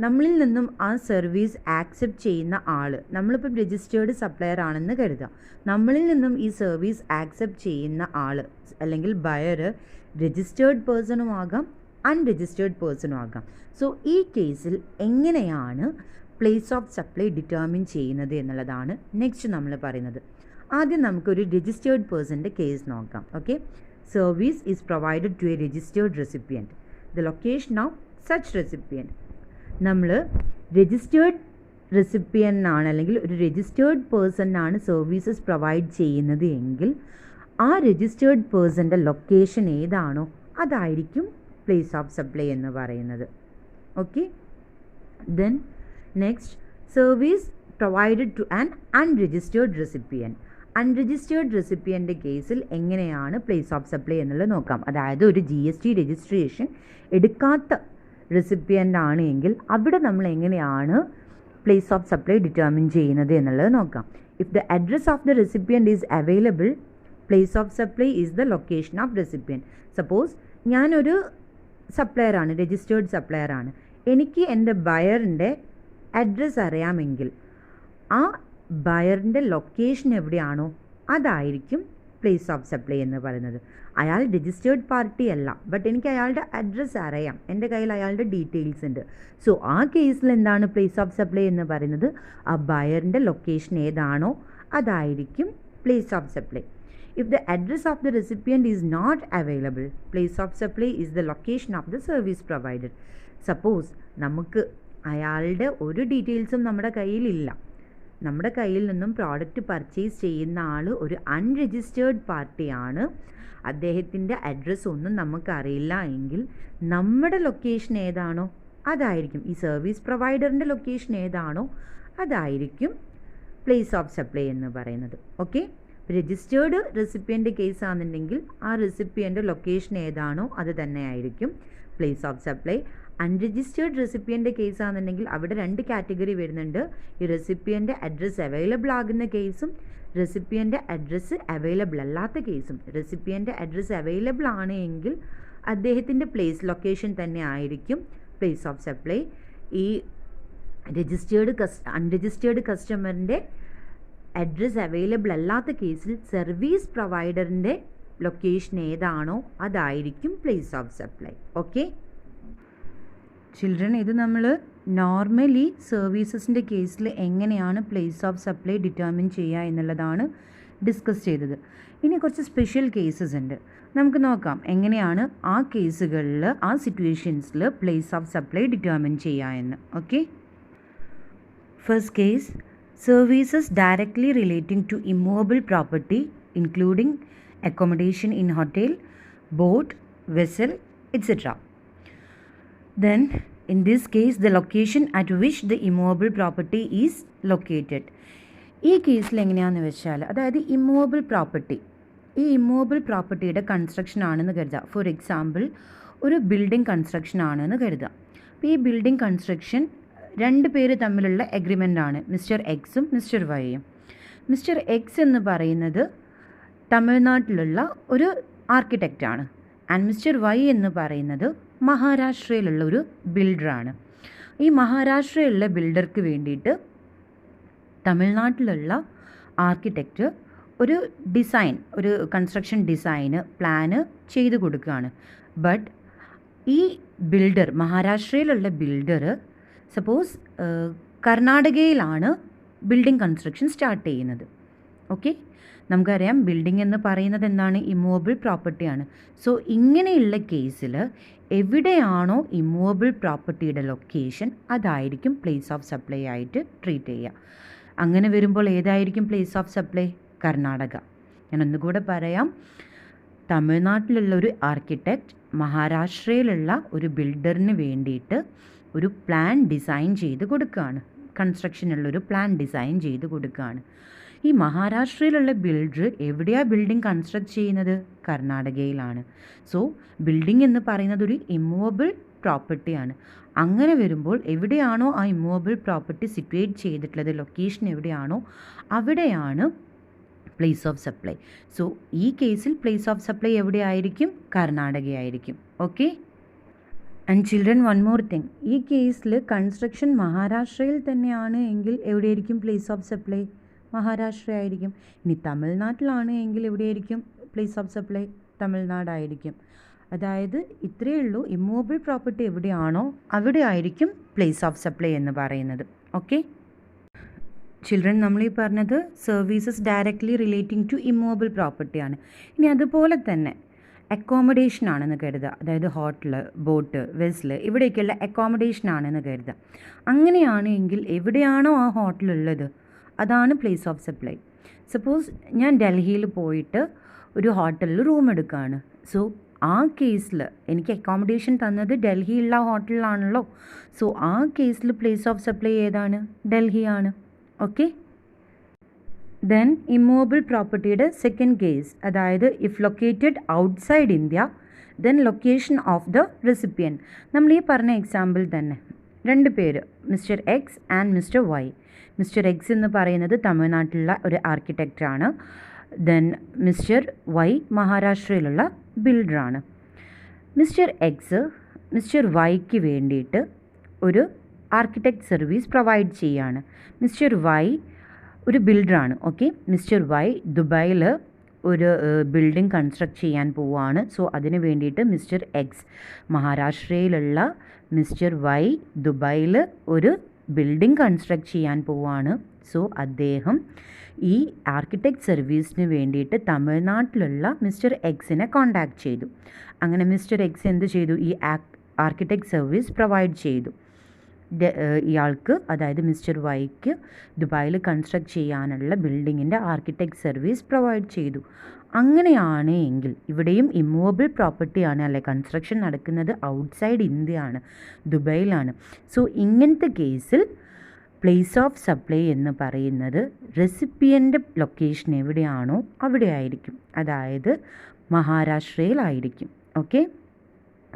നമ്മളിൽ നിന്നും ആ സർവീസ് ആക്സെപ്റ്റ് ചെയ്യുന്ന ആൾ, നമ്മളിപ്പോൾ രജിസ്റ്റേർഡ് സപ്ലയർ ആണെന്ന് കരുതുക, നമ്മളിൽ നിന്നും ഈ സർവീസ് ആക്സെപ്റ്റ് ചെയ്യുന്ന ആൾ അല്ലെങ്കിൽ ബയർ രജിസ്റ്റേർഡ് പേഴ്സണും ആകാം അൺരജിസ്റ്റേർഡ് പേഴ്സണും ആകാം. സോ ഈ കേസിൽ എങ്ങനെയാണ് പ്ലേസ് ഓഫ് സപ്ലൈ ഡിറ്റർമിൻ ചെയ്യുന്നത് എന്നുള്ളതാണ് നെക്സ്റ്റ് നമ്മൾ പറയുന്നത്. ആദ്യം നമുക്കൊരു രജിസ്റ്റേർഡ് പേഴ്സൻ്റെ കേസ് നോക്കാം. Okay, service is provided to a registered recipient. The location of such recipient. നമ്മൾ രജിസ്റ്റേർഡ് റെസിപ്പിയൻ്റാണ് അല്ലെങ്കിൽ ഒരു രജിസ്റ്റേർഡ് പേഴ്സണാണ് സർവീസസ് പ്രൊവൈഡ് ചെയ്യുന്നത് എങ്കിൽ ആ രജിസ്റ്റേർഡ് പേഴ്സൻ്റെ ലൊക്കേഷൻ ഏതാണോ അതായിരിക്കും പ്ലേസ് ഓഫ് സപ്ലൈ എന്ന് പറയുന്നത്. Okay, then next, service provided to an unregistered recipient. Unregistered റെസിപ്പിയൻ്റെ കേസിൽ എങ്ങനെയാണ് പ്ലേസ് ഓഫ് സപ്ലൈ എന്നുള്ളത് നോക്കാം. അതായത് ഒരു GST രജിസ്ട്രേഷൻ എടുക്കാത്ത റെസിപ്പിയൻ്റ് ആണ് എങ്കിൽ അവിടെ നമ്മൾ എങ്ങനെയാണ് പ്ലേസ് ഓഫ് സപ്ലൈ ഡിറ്റർമിൻ ചെയ്യുന്നത് എന്നുള്ളത് നോക്കാം. If the address of the recipient is available, place of supply is the location of recipient. Suppose ഞാനൊരു സപ്ലയറാണ്, രജിസ്റ്റേർഡ് സപ്ലയറാണ്, എനിക്ക് എൻ്റെ ബയറിൻ്റെ അഡ്രസ്സ് അറിയാമെങ്കിൽ ആ ബയറിൻ്റെ ലൊക്കേഷൻ എവിടെയാണോ അതായിരിക്കും പ്ലേസ് ഓഫ് സപ്ലൈ എന്ന് പറയുന്നത്. അയാൾ രജിസ്റ്റേർഡ് പാർട്ടി അല്ല, ബട്ട് എനിക്ക് അയാളുടെ അഡ്രസ്സ് അറിയാം, എൻ്റെ കയ്യിൽ അയാളുടെ ഡീറ്റെയിൽസ് ഉണ്ട്. സോ ആ കേസിൽ എന്താണ് പ്ലേസ് ഓഫ് സപ്ലൈ എന്ന് പറയുന്നത്? ആ ബയറിൻ്റെ ലൊക്കേഷൻ ഏതാണോ അതായിരിക്കും place of supply. If the address of the recipient is not available, place of supply is the location of the service provider. Suppose നമുക്ക് അയാളുടെ ഒരു ഡീറ്റെയിൽസും നമ്മുടെ കയ്യിലില്ല, നമ്മുടെ കയ്യിൽ നിന്നും പ്രോഡക്റ്റ് പർച്ചേസ് ചെയ്യുന്ന ആൾ ഒരു അൺരജിസ്റ്റേർഡ് പാർട്ടിയാണ്, അദ്ദേഹത്തിൻ്റെ അഡ്രസ്സ് ഒന്നും നമുക്കറിയില്ല എങ്കിൽ നമ്മുടെ ലൊക്കേഷൻ ഏതാണോ അതായിരിക്കും, ഈ സർവീസ് പ്രൊവൈഡറിൻ്റെ ലൊക്കേഷൻ ഏതാണോ അതായിരിക്കും പ്ലേസ് ഓഫ് സപ്ലൈ എന്ന് പറയുന്നത്. ഓക്കെ, രജിസ്റ്റേർഡ് റെസിപ്പിയൻ്റ് കേസ് ആണെന്നുണ്ടെങ്കിൽ ആ റെസിപ്പിയൻ്റെ ലൊക്കേഷൻ ഏതാണോ അത് തന്നെ ആയിരിക്കും പ്ലേസ് ഓഫ് സപ്ലൈ. അൺരജിസ്റ്റേർഡ് റെസിപ്പിയൻ്റെ കേസ് ആണെന്നുണ്ടെങ്കിൽ അവിടെ രണ്ട് കാറ്റഗറി വരുന്നുണ്ട്, ഈ റെസിപ്പിയൻ്റെ അഡ്രസ്സ് അവൈലബിൾ ആകുന്ന കേസും റെസിപ്പിയൻ്റെ അഡ്രസ്സ് അവൈലബിൾ അല്ലാത്ത കേസും. റെസിപ്പിയൻ്റെ അഡ്രസ്സ് അവൈലബിൾ ആണ് എങ്കിൽ അദ്ദേഹത്തിൻ്റെ പ്ലേസ് ലൊക്കേഷൻ തന്നെ ആയിരിക്കും പ്ലേസ് ഓഫ് സപ്ലൈ. ഈ അൺരജിസ്റ്റേർഡ് കസ്റ്റമറിൻ്റെ അഡ്രസ്സ് അവൈലബിൾ അല്ലാത്ത കേസിൽ സർവീസ് പ്രൊവൈഡറിൻ്റെ ലൊക്കേഷൻ ഏതാണോ അതായിരിക്കും place of supply. Okay children, ഇത് നമ്മൾ നോർമലി സർവീസസിൻ്റെ കേസിൽ എങ്ങനെയാണ് പ്ലേസ് ഓഫ് സപ്ലൈ ഡിറ്റർമിൻ ചെയ്യുക എന്നുള്ളതാണ് ഡിസ്കസ് ചെയ്തത്. ഇനി കുറച്ച് സ്പെഷ്യൽ കേസസ് ഉണ്ട്, നമുക്ക് നോക്കാം എങ്ങനെയാണ് ആ കേസുകളിൽ ആ സിറ്റുവേഷൻസിൽ പ്ലേസ് ഓഫ് സപ്ലൈ ഡിറ്റർമിൻ ചെയ്യുക എന്ന്. Okay first case, services directly relating to immovable property including accommodation in hotel, boat, vessel, etc. Then in this case the location at which the immovable property is located. ഈ കേസിൽ എങ്ങനെയാണെന്ന് വെച്ചാൽ, അതായത് immovable property, ഈ immovable പ്രോപ്പർട്ടിയുടെ construction ആണെന്ന് കരുതാം. For example ഒരു ബിൽഡിംഗ് കൺസ്ട്രക്ഷൻ ആണെന്ന് കരുതാം. അപ്പോൾ ഈ ബിൽഡിംഗ് കൺസ്ട്രക്ഷൻ രണ്ട് പേര് തമ്മിലുള്ള എഗ്രിമെൻ്റ് ആണ്, മിസ്റ്റർ എക്സും മിസ്റ്റർ വൈയും. മിസ്റ്റർ എക്സ് എന്ന് പറയുന്നത് തമിഴ്നാട്ടിലുള്ള ഒരു ആർക്കിടെക്റ്റാണ്. ആൻഡ് മിസ്റ്റർ വൈ എന്ന് പറയുന്നത് മഹാരാഷ്ട്രയിലുള്ള ഒരു ബിൽഡറാണ്. ഈ മഹാരാഷ്ട്രയിലുള്ള ബിൽഡർക്ക് വേണ്ടിയിട്ട് തമിഴ്നാട്ടിലുള്ള ആർക്കിടെക്റ്റ് ഒരു ഡിസൈൻ, ഒരു കൺസ്ട്രക്ഷൻ ഡിസൈന് പ്ലാന് ചെയ്തു കൊടുക്കുകയാണ്. ബട്ട് ഈ ബിൽഡർ, മഹാരാഷ്ട്രയിലുള്ള ബിൽഡർ സപ്പോസ് കർണാടകയിലാണ് ബിൽഡിംഗ് കൺസ്ട്രക്ഷൻ സ്റ്റാർട്ട് ചെയ്യുന്നത്. ഓക്കെ, നമുക്കറിയാം ബിൽഡിംഗ് എന്ന് പറയുന്നത് എന്താണ്, ഇമ്മൂവബിൾ പ്രോപ്പർട്ടിയാണ്. സോ ഇങ്ങനെയുള്ള കേസിൽ എവിടെയാണോ ഇമ്മൂവബിൾ പ്രോപ്പർട്ടിയുടെ ലൊക്കേഷൻ അതായിരിക്കും പ്ലേസ് ഓഫ് സപ്ലൈ ആയിട്ട് ട്രീറ്റ് ചെയ്യുക. അങ്ങനെ വരുമ്പോൾ ഏതായിരിക്കും പ്ലേസ് ഓഫ് സപ്ലൈ? കർണാടക. ഞാൻ ഒന്നുകൂടെ പറയാം, തമിഴ്നാട്ടിലുള്ള ഒരു ആർക്കിടെക്റ്റ് മഹാരാഷ്ട്രയിലുള്ള ഒരു ബിൽഡറിന് വേണ്ടിയിട്ട് ഒരു പ്ലാൻ ഡിസൈൻ ചെയ്ത് കൊടുക്കുകയാണ്, കൺസ്ട്രക്ഷനുള്ളൊരു പ്ലാൻ ഡിസൈൻ ചെയ്ത് കൊടുക്കുകയാണ്. ഈ മഹാരാഷ്ട്രയിലുള്ള ബിൽഡർ എവിടെയാണ് ബിൽഡിംഗ് കൺസ്ട്രക്ട് ചെയ്യുന്നത്? കർണാടകയിലാണ്. സോ ബിൽഡിംഗ് എന്ന് പറയുന്നത് ഒരു ഇമ്മൂവബിൾ പ്രോപ്പർട്ടിയാണ്. അങ്ങനെ വരുമ്പോൾ എവിടെയാണോ ആ ഇമ്മൂവബിൾ പ്രോപ്പർട്ടി സിറ്റുവേറ്റ് ചെയ്തിട്ടുള്ളത്, ലൊക്കേഷൻ എവിടെയാണോ അവിടെയാണ് പ്ലേസ് ഓഫ് സപ്ലൈ. സോ ഈ കേസിൽ പ്ലേസ് ഓഫ് സപ്ലൈ എവിടെയായിരിക്കും? കർണാടകയായിരിക്കും. Okay and children, one more thing, ഈ കേസിൽ കൺസ്ട്രക്ഷൻ മഹാരാഷ്ട്രയിൽ തന്നെയാണ് എങ്കിൽ എവിടെയായിരിക്കും പ്ലേസ് ഓഫ് സപ്ലൈ? മഹാരാഷ്ട്ര ആയിരിക്കും. ഇനി തമിഴ്നാട്ടിലാണ് എങ്കിൽ എവിടെയായിരിക്കും പ്ലേസ് ഓഫ് സപ്ലൈ? തമിഴ്നാടായിരിക്കും. അതായത് ഇത്രയേ ഉള്ളൂ, ഇമ്മൂവബിൾ പ്രോപ്പർട്ടി എവിടെയാണോ അവിടെ ആയിരിക്കും പ്ലേസ് ഓഫ് സപ്ലൈ എന്ന് പറയുന്നത്. ഓക്കെ ചിൽഡ്രൻ, നമ്മളീ പറഞ്ഞത് services directly relating to immovable പ്രോപ്പർട്ടിയാണ്. ഇനി അതുപോലെ തന്നെ അക്കോമഡേഷൻ ആണെന്ന് കരുതുക, അതായത് ഹോട്ടൽ, ബോട്ട്, വെസൽ, ഇവിടേക്കുള്ള അക്കോമഡേഷൻ ആണെന്ന് കരുതുക. അങ്ങനെയാണെങ്കിൽ എവിടെയാണോ ആ ഹോട്ടലുള്ളത് അതാണ് പ്ലേസ് ഓഫ് സപ്ലൈ. സപ്പോസ് ഞാൻ ഡൽഹിയിൽ പോയിട്ട് ഒരു ഹോട്ടലിൽ റൂം എടുക്കുകയാണ്. സോ ആ കേസിൽ എനിക്ക് അക്കോമഡേഷൻ തന്നത് ഡൽഹിയിലുള്ള ഹോട്ടലിലാണല്ലോ. സോ ആ കേസിൽ പ്ലേസ് ഓഫ് സപ്ലൈ ഏതാണ്? ഡൽഹിയാണ്. ഓക്കെ ദെൻ ഇമ്മൂവബിൾ പ്രോപ്പർട്ടിയുടെ സെക്കൻഡ് കേസ്, അതായത് if located outside India then location of the recipient. നമ്മൾ ഈ പറഞ്ഞ എക്സാമ്പിൾ തന്നെ, രണ്ട് പേര് mister X and mister Y. Mister X എന്ന് പറയുന്നത് തമിഴ്നാട്ടിലുള്ള ഒരു ആർക്കിടെക്റ്റാണ്. ദെൻ മിസ്റ്റർ വൈ മഹാരാഷ്ട്രയിലുള്ള ബിൽഡറാണ്. മിസ്റ്റർ എക്സ് മിസ്റ്റർ വൈക്ക് വേണ്ടിയിട്ട് ഒരു ആർക്കിടെക്ട് സർവീസ് പ്രൊവൈഡ് ചെയ്യുകയാണ്. മിസ്റ്റർ വൈ ഒരു ബിൽഡറാണ്. ഓക്കെ, മിസ്റ്റർ വൈ ദുബായിൽ ഒരു ബിൽഡിംഗ് കൺസ്ട്രക്ട് ചെയ്യാൻ പോവുകയാണ്. സോ അതിന് വേണ്ടിയിട്ട് മിസ്റ്റർ എക്സ് മഹാരാഷ്ട്രയിലുള്ള മിസ്റ്റർ വൈ ദുബായിൽ ഒരു ബിൽഡിംഗ് കൺസ്ട്രക്ട് ചെയ്യാൻ പോവുകയാണ്. സോ അദ്ദേഹം ഈ ആർക്കിടെക്ട് സർവീസിന് വേണ്ടിയിട്ട് തമിഴ്നാട്ടിലുള്ള മിസ്റ്റർ എക്സിനെ കോൺടാക്ട് ചെയ്തു. അങ്ങനെ മിസ്റ്റർ എക്സ് എന്ത് ചെയ്തു? ഈ ആർക്കിടെക്ട് സർവീസ് പ്രൊവൈഡ് ചെയ്തു ഇയാൾക്ക്, അതായത് മിസ്റ്റർ വൈക്ക് ദുബായിൽ കൺസ്ട്രക്ട് ചെയ്യാനുള്ള ബിൽഡിങ്ങിൻ്റെ ആർക്കിടെക്ട് സർവീസ് പ്രൊവൈഡ് ചെയ്തു. അങ്ങനെയാണ് എങ്കിൽ ഇവിടെയും ഇമ്മൂവബിൾ പ്രോപ്പർട്ടിയാണ് അല്ലെ, കൺസ്ട്രക്ഷൻ നടക്കുന്നത് ഔട്ട്സൈഡ് ഇന്ത്യയാണ്, ദുബൈയിലാണ്. സോ ഇങ്ങനത്തെ കേസിൽ പ്ലേസ് ഓഫ് സപ്ലൈ എന്ന് പറയുന്നത് റെസിപ്പിയൻ്റ് ലൊക്കേഷൻ എവിടെയാണോ അവിടെ ആയിരിക്കും, അതായത് മഹാരാഷ്ട്രയിലായിരിക്കും. ഓക്കെ,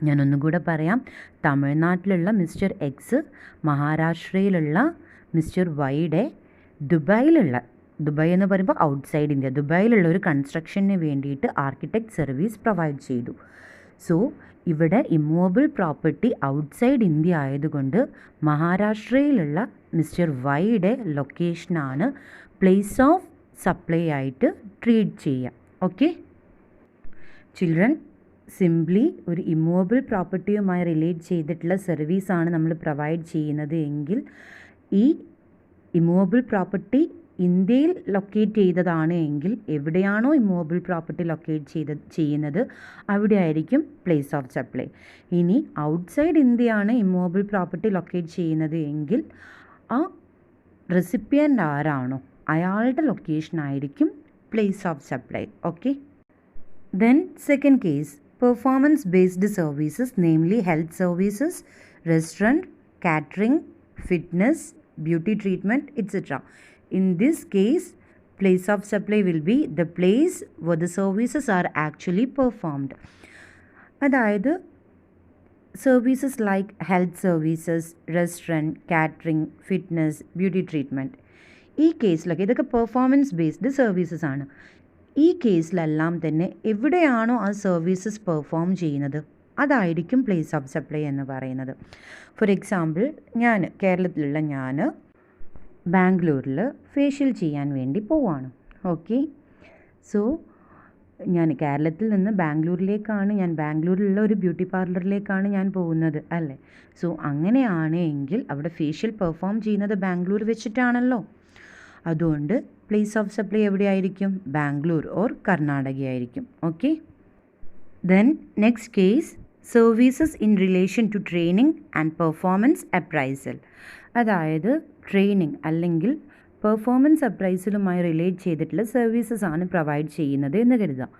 ഞാനൊന്നുകൂടെ പറയാം. തമിഴ്നാട്ടിലുള്ള മിസ്റ്റർ എക്സ് മഹാരാഷ്ട്രയിലുള്ള മിസ്റ്റർ വൈയുടെ ദുബായ് എന്ന് പറയുമ്പോൾ ഔട്ട്സൈഡ് ഇന്ത്യ, ദുബായിലുള്ള ഒരു കൺസ്ട്രക്ഷന് വേണ്ടിയിട്ട് ആർക്കിടെക്ട് സർവീസ് പ്രൊവൈഡ് ചെയ്തു. സോ ഇവിടെ ഇമ്മൂവബിൾ പ്രോപ്പർട്ടി ഔട്ട്സൈഡ് ഇന്ത്യ ആയതുകൊണ്ട് മഹാരാഷ്ട്രയിലുള്ള മിസ്റ്റർ വൈയുടെ ലൊക്കേഷനാണ് പ്ലേസ് ഓഫ് സപ്ലൈ ആയിട്ട് ട്രീറ്റ് ചെയ്യാം. ഓക്കെ ചിൽഡ്രൻ, സിംപ്ലി ഒരു ഇമ്മൂവബിൾ പ്രോപ്പർട്ടിയുമായി റിലേറ്റ് ചെയ്തിട്ടുള്ള സർവീസാണ് നമ്മൾ പ്രൊവൈഡ് ചെയ്യുന്നത് എങ്കിൽ ഈ ഇമ്മൂവബിൾ പ്രോപ്പർട്ടി ഇന്ത്യയിൽ ലൊക്കേറ്റ് ചെയ്തതാണ് എങ്കിൽ എവിടെയാണോ ഇമ്മൂവബിൾ പ്രോപ്പർട്ടി ലൊക്കേറ്റ് ചെയ്യുന്നത് അവിടെ ആയിരിക്കും പ്ലേസ് ഓഫ് സപ്ലൈ. ഇനി ഔട്ട്സൈഡ് ഇന്ത്യയാണ് ഇമ്മൂവബിൾ പ്രോപ്പർട്ടി ലൊക്കേറ്റ് ചെയ്യുന്നത് എങ്കിൽ ആ റെസിപ്പിയൻ്റ് ആരാണോ അയാളുടെ ലൊക്കേഷൻ ആയിരിക്കും place of supply. Okay then second case, performance based services, namely health services, restaurant, catering, fitness, beauty treatment, etc. In this case, place of supply will be the place where the services are actually performed. അതായത് services like health services, restaurant, catering, fitness, beauty treatment, ഈ കേസിലൊക്കെ ഇതൊക്കെ performance based services ആണ്. ഈ കേസിലെല്ലാം തന്നെ എവിടെയാണോ ആ services perform ചെയ്യുന്നത് അതായിരിക്കും പ്ലേസ് ഓഫ് സപ്ലൈ എന്ന് പറയുന്നത്. ഫോർ എക്സാമ്പിൾ, കേരളത്തിലുള്ള ഞാൻ ബാംഗ്ലൂരിൽ ഫേഷ്യൽ ചെയ്യാൻ വേണ്ടി പോവാണ്. ഓക്കെ സോ ഞാൻ കേരളത്തിൽ നിന്ന് ബാംഗ്ലൂരിലേക്കാണ്, ഞാൻ ബാംഗ്ലൂരിലുള്ള ഒരു ബ്യൂട്ടി പാർലറിലേക്കാണ് ഞാൻ പോകുന്നത് അല്ലേ. സോ അങ്ങനെയാണ് എങ്കിൽ അവിടെ ഫേഷ്യൽ പെർഫോം ചെയ്യുന്നത് ബാംഗ്ലൂർ വെച്ചിട്ടാണല്ലോ. അതുകൊണ്ട് പ്ലേസ് ഓഫ് സപ്ലൈ എവിടെയായിരിക്കും? ബാംഗ്ലൂർ ഓർ കർണാടകയായിരിക്കും. Okay then next case, services in relation to training and performance appraisal. അതായത് ട്രെയിനിങ് അല്ലെങ്കിൽ പെർഫോമൻസ് അപ്രൈസലുമായി റിലേറ്റ് ചെയ്തിട്ടുള്ള സർവീസസ് ആണ് പ്രൊവൈഡ് ചെയ്യുന്നത് എന്ന് കരുതാം.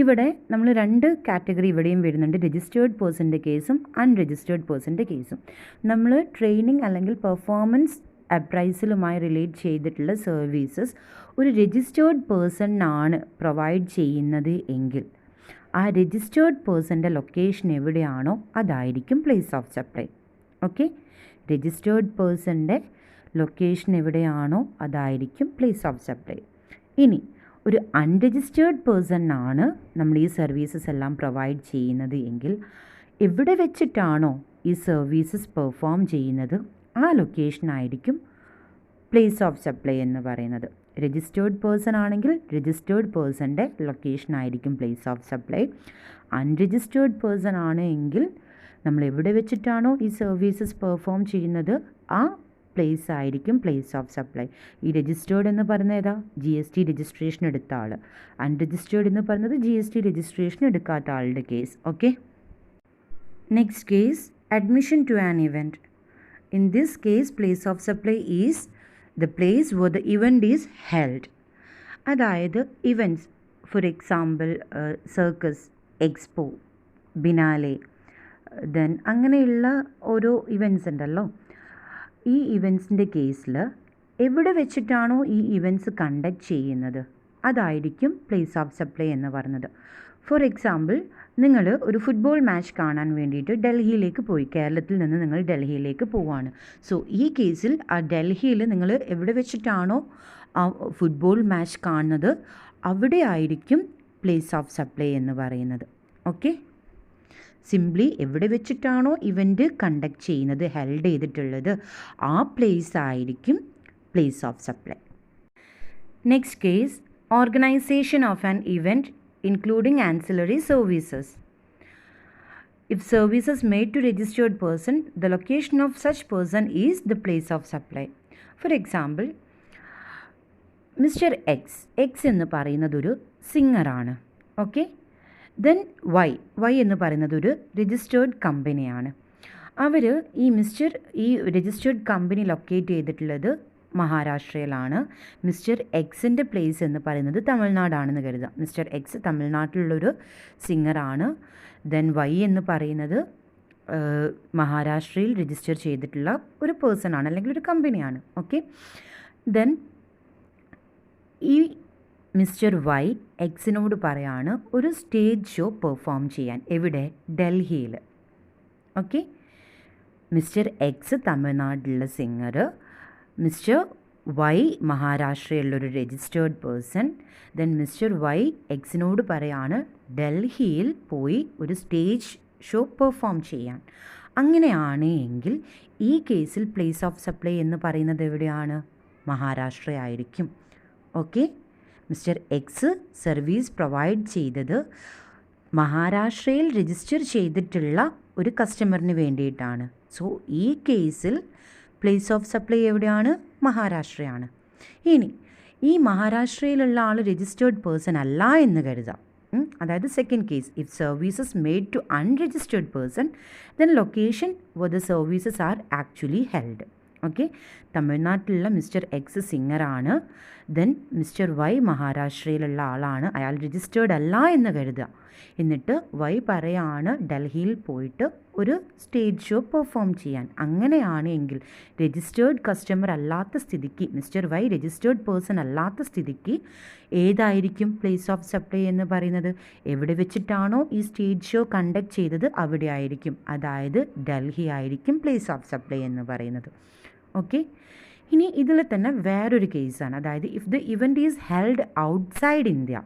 ഇവിടെ നമ്മൾ രണ്ട് കാറ്റഗറി ഇവിടെയും വരുന്നുണ്ട്, രജിസ്റ്റേർഡ് പേഴ്സൻ്റെ കേസും അൺരജിസ്റ്റേർഡ് പേഴ്സൻ്റെ കേസും. നമ്മൾ ട്രെയിനിങ് അല്ലെങ്കിൽ പെർഫോമൻസ് അപ്രൈസലുമായി റിലേറ്റ് ചെയ്തിട്ടുള്ള സർവീസസ് ഒരു രജിസ്റ്റേർഡ് പേഴ്സണിനാണ് പ്രൊവൈഡ് ചെയ്യുന്നത് എങ്കിൽ ആ രജിസ്റ്റേർഡ് പേഴ്സൻ്റെ ലൊക്കേഷൻ എവിടെയാണോ അതായിരിക്കും place of supply. Okay registered പേഴ്സൻ്റെ ലൊക്കേഷൻ എവിടെയാണോ അതായിരിക്കും പ്ലേസ് ഓഫ് സപ്ലൈ. ഇനി ഒരു അൺരജിസ്റ്റേർഡ് പേഴ്സണിനാണ് നമ്മൾ ഈ സർവീസസ് എല്ലാം പ്രൊവൈഡ് ചെയ്യുന്നത് എങ്കിൽ എവിടെ വെച്ചിട്ടാണോ ഈ സർവീസസ് പെർഫോം ചെയ്യുന്നത് ആ ലൊക്കേഷനായിരിക്കും പ്ലേസ് ഓഫ് സപ്ലൈ എന്ന് പറയുന്നത്. രജിസ്റ്റേർഡ് പേഴ്സൺ ആണെങ്കിൽ രജിസ്റ്റേർഡ് പേഴ്സൻ്റെ ലൊക്കേഷൻ ആയിരിക്കും place of supply. Unregistered person ആണ് എങ്കിൽ നമ്മൾ എവിടെ വെച്ചിട്ടാണോ ഈ സർവീസസ് പെർഫോം ചെയ്യുന്നത് ആ പ്ലേസ് ആയിരിക്കും പ്ലേസ് ഓഫ് സപ്ലൈ. ഈ രജിസ്റ്റേർഡ് എന്ന് പറയുന്നത് ഏതാ? GST രജിസ്ട്രേഷൻ എടുത്ത ആൾ. അൺരജിസ്റ്റേർഡ് എന്ന് പറയുന്നത് GST രജിസ്ട്രേഷൻ എടുക്കാത്ത ആളുടെ കേസ്. Okay next case, admission to an event. In this case place of supply is the place where the event is held. അതായത് events, for example circus, expo, biennale, then അങ്ങനെയുള്ള ഓരോ events ഉണ്ടല്ലോ. ഈ ഇവൻറ്റ്സിൻ്റെ കേസിൽ എവിടെ വെച്ചിട്ടാണോ ഈ ഇവൻറ്റ്സ് കണ്ടക്ട് ചെയ്യുന്നത് അതായിരിക്കും പ്ലേസ് ഓഫ് സപ്ലൈ എന്ന് പറയുന്നത്. ഫോർ എക്സാമ്പിൾ, നിങ്ങൾ ഒരു ഫുട്ബോൾ മാച്ച് കാണാൻ വേണ്ടിയിട്ട് ഡൽഹിയിലേക്ക് പോയി, കേരളത്തിൽ നിന്ന് നിങ്ങൾ ഡൽഹിയിലേക്ക് പോവാണ്. സോ ഈ കേസിൽ ആ ഡൽഹിയിൽ നിങ്ങൾ എവിടെ വെച്ചിട്ടാണോ ആ ഫുട്ബോൾ മാച്ച് കാണുന്നത് അവിടെ ആയിരിക്കും പ്ലേസ് ഓഫ് സപ്ലൈ എന്ന് പറയുന്നത്. ഓക്കെ സിംപ്ലി എവിടെ വെച്ചിട്ടാണോ ഇവൻറ്റ് കണ്ടക്ട് ചെയ്യുന്നത്, ഹെൽഡ് ചെയ്തിട്ടുള്ളത്, ആ പ്ലേസ് ആയിരിക്കും place of supply. Next case, organisation of an event including ancillary services. If services made to registered person, the location of such person is the place of supply. For example, Mr. X എന്ന് പറയുന്നത് ഒരു സിംഗറാണ്. Okay then Y എന്ന് പറയുന്നത് ഒരു registered കമ്പനിയാണ്. അവർ ഈ registered company locate ചെയ്തിട്ടുള്ളത് മഹാരാഷ്ട്രയിലാണ്. Mister എക്സിൻ്റെ പ്ലേസ് എന്ന് പറയുന്നത് തമിഴ്നാടാണെന്ന് കരുതാം. മിസ്റ്റർ എക്സ് തമിഴ്നാട്ടിലുള്ളൊരു സിംഗറാണ്. ദെൻ Y എന്ന് പറയുന്നത് മഹാരാഷ്ട്രയിൽ രജിസ്റ്റർ ചെയ്തിട്ടുള്ള ഒരു പേഴ്സൺ ആണ് അല്ലെങ്കിൽ ഒരു കമ്പനിയാണ്. ഓക്കെ ദെൻ ഈ മിസ്റ്റർ Y എക്സിനോട് പറയാണ് ഒരു സ്റ്റേജ് ഷോ പെർഫോം ചെയ്യാൻ. എവിടെ? ഡൽഹിയിൽ. ഓക്കെ മിസ്റ്റർ എക്സ് തമിഴ്നാട്ടിലുള്ള സിംഗർ, മിസ്റ്റർ Y മഹാരാഷ്ട്രയിലുള്ളൊരു registered person. Then mister Y എക്സിനോട് പറയാണ് ഡൽഹിയിൽ പോയി ഒരു സ്റ്റേജ് ഷോ പെർഫോം ചെയ്യാൻ. അങ്ങനെയാണ് എങ്കിൽ ഈ കേസിൽ പ്ലേസ് ഓഫ് സപ്ലൈ എന്ന് പറയുന്നത് എവിടെയാണ്? മഹാരാഷ്ട്രയായിരിക്കും. Okay, mister X service provide ചെയ്തത് മഹാരാഷ്ട്രയിൽ രജിസ്റ്റർ ചെയ്തിട്ടുള്ള ഒരു കസ്റ്റമറിന് വേണ്ടിയിട്ടാണ്. സോ ഈ കേസിൽ പ്ലേസ് ഓഫ് സപ്ലൈ എവിടെയാണ്? മഹാരാഷ്ട്രയാണ്. ഇനി ഈ മഹാരാഷ്ട്രയിലുള്ള ആൾ രജിസ്റ്റേർഡ് പേഴ്സൺ അല്ല എന്ന് കരുതാം. അതായത് second case, if services made to unregistered person then location where the services are actually held. Okay, തമിഴ്നാട്ടിലുള്ള മിസ്റ്റർ എക്സ് സിംഗറാണ്, ദെൻ മിസ്റ്റർ വൈ മഹാരാഷ്ട്രയിലുള്ള ആളാണ്, അയാൾ രജിസ്റ്റേർഡ് അല്ല എന്ന് കരുതുക. എന്നിട്ട് വൈ പറയാണ് ഡൽഹിയിൽ പോയിട്ട് ഒരു സ്റ്റേജ് ഷോ പെർഫോം ചെയ്യാൻ. അങ്ങനെയാണ് എങ്കിൽ രജിസ്റ്റേർഡ് കസ്റ്റമർ അല്ലാത്ത സ്ഥിതിക്ക്, മിസ്റ്റർ വൈ രജിസ്റ്റേർഡ് പേഴ്സൺ അല്ലാത്ത സ്ഥിതിക്ക് ഏതായിരിക്കും പ്ലേസ് ഓഫ് സപ്ലൈ എന്ന് പറയുന്നത്? എവിടെ വെച്ചിട്ടാണോ ഈ സ്റ്റേജ് ഷോ കണ്ടക്ട് ചെയ്തത് അവിടെ ആയിരിക്കും, അതായത് ഡൽഹി ആയിരിക്കും പ്ലേസ് ഓഫ് സപ്ലൈ എന്ന് പറയുന്നത്. ഓക്കെ, ഇനി ഇതിൽ തന്നെ വേറൊരു കേസാണ്, അതായത് if the event is held outside India,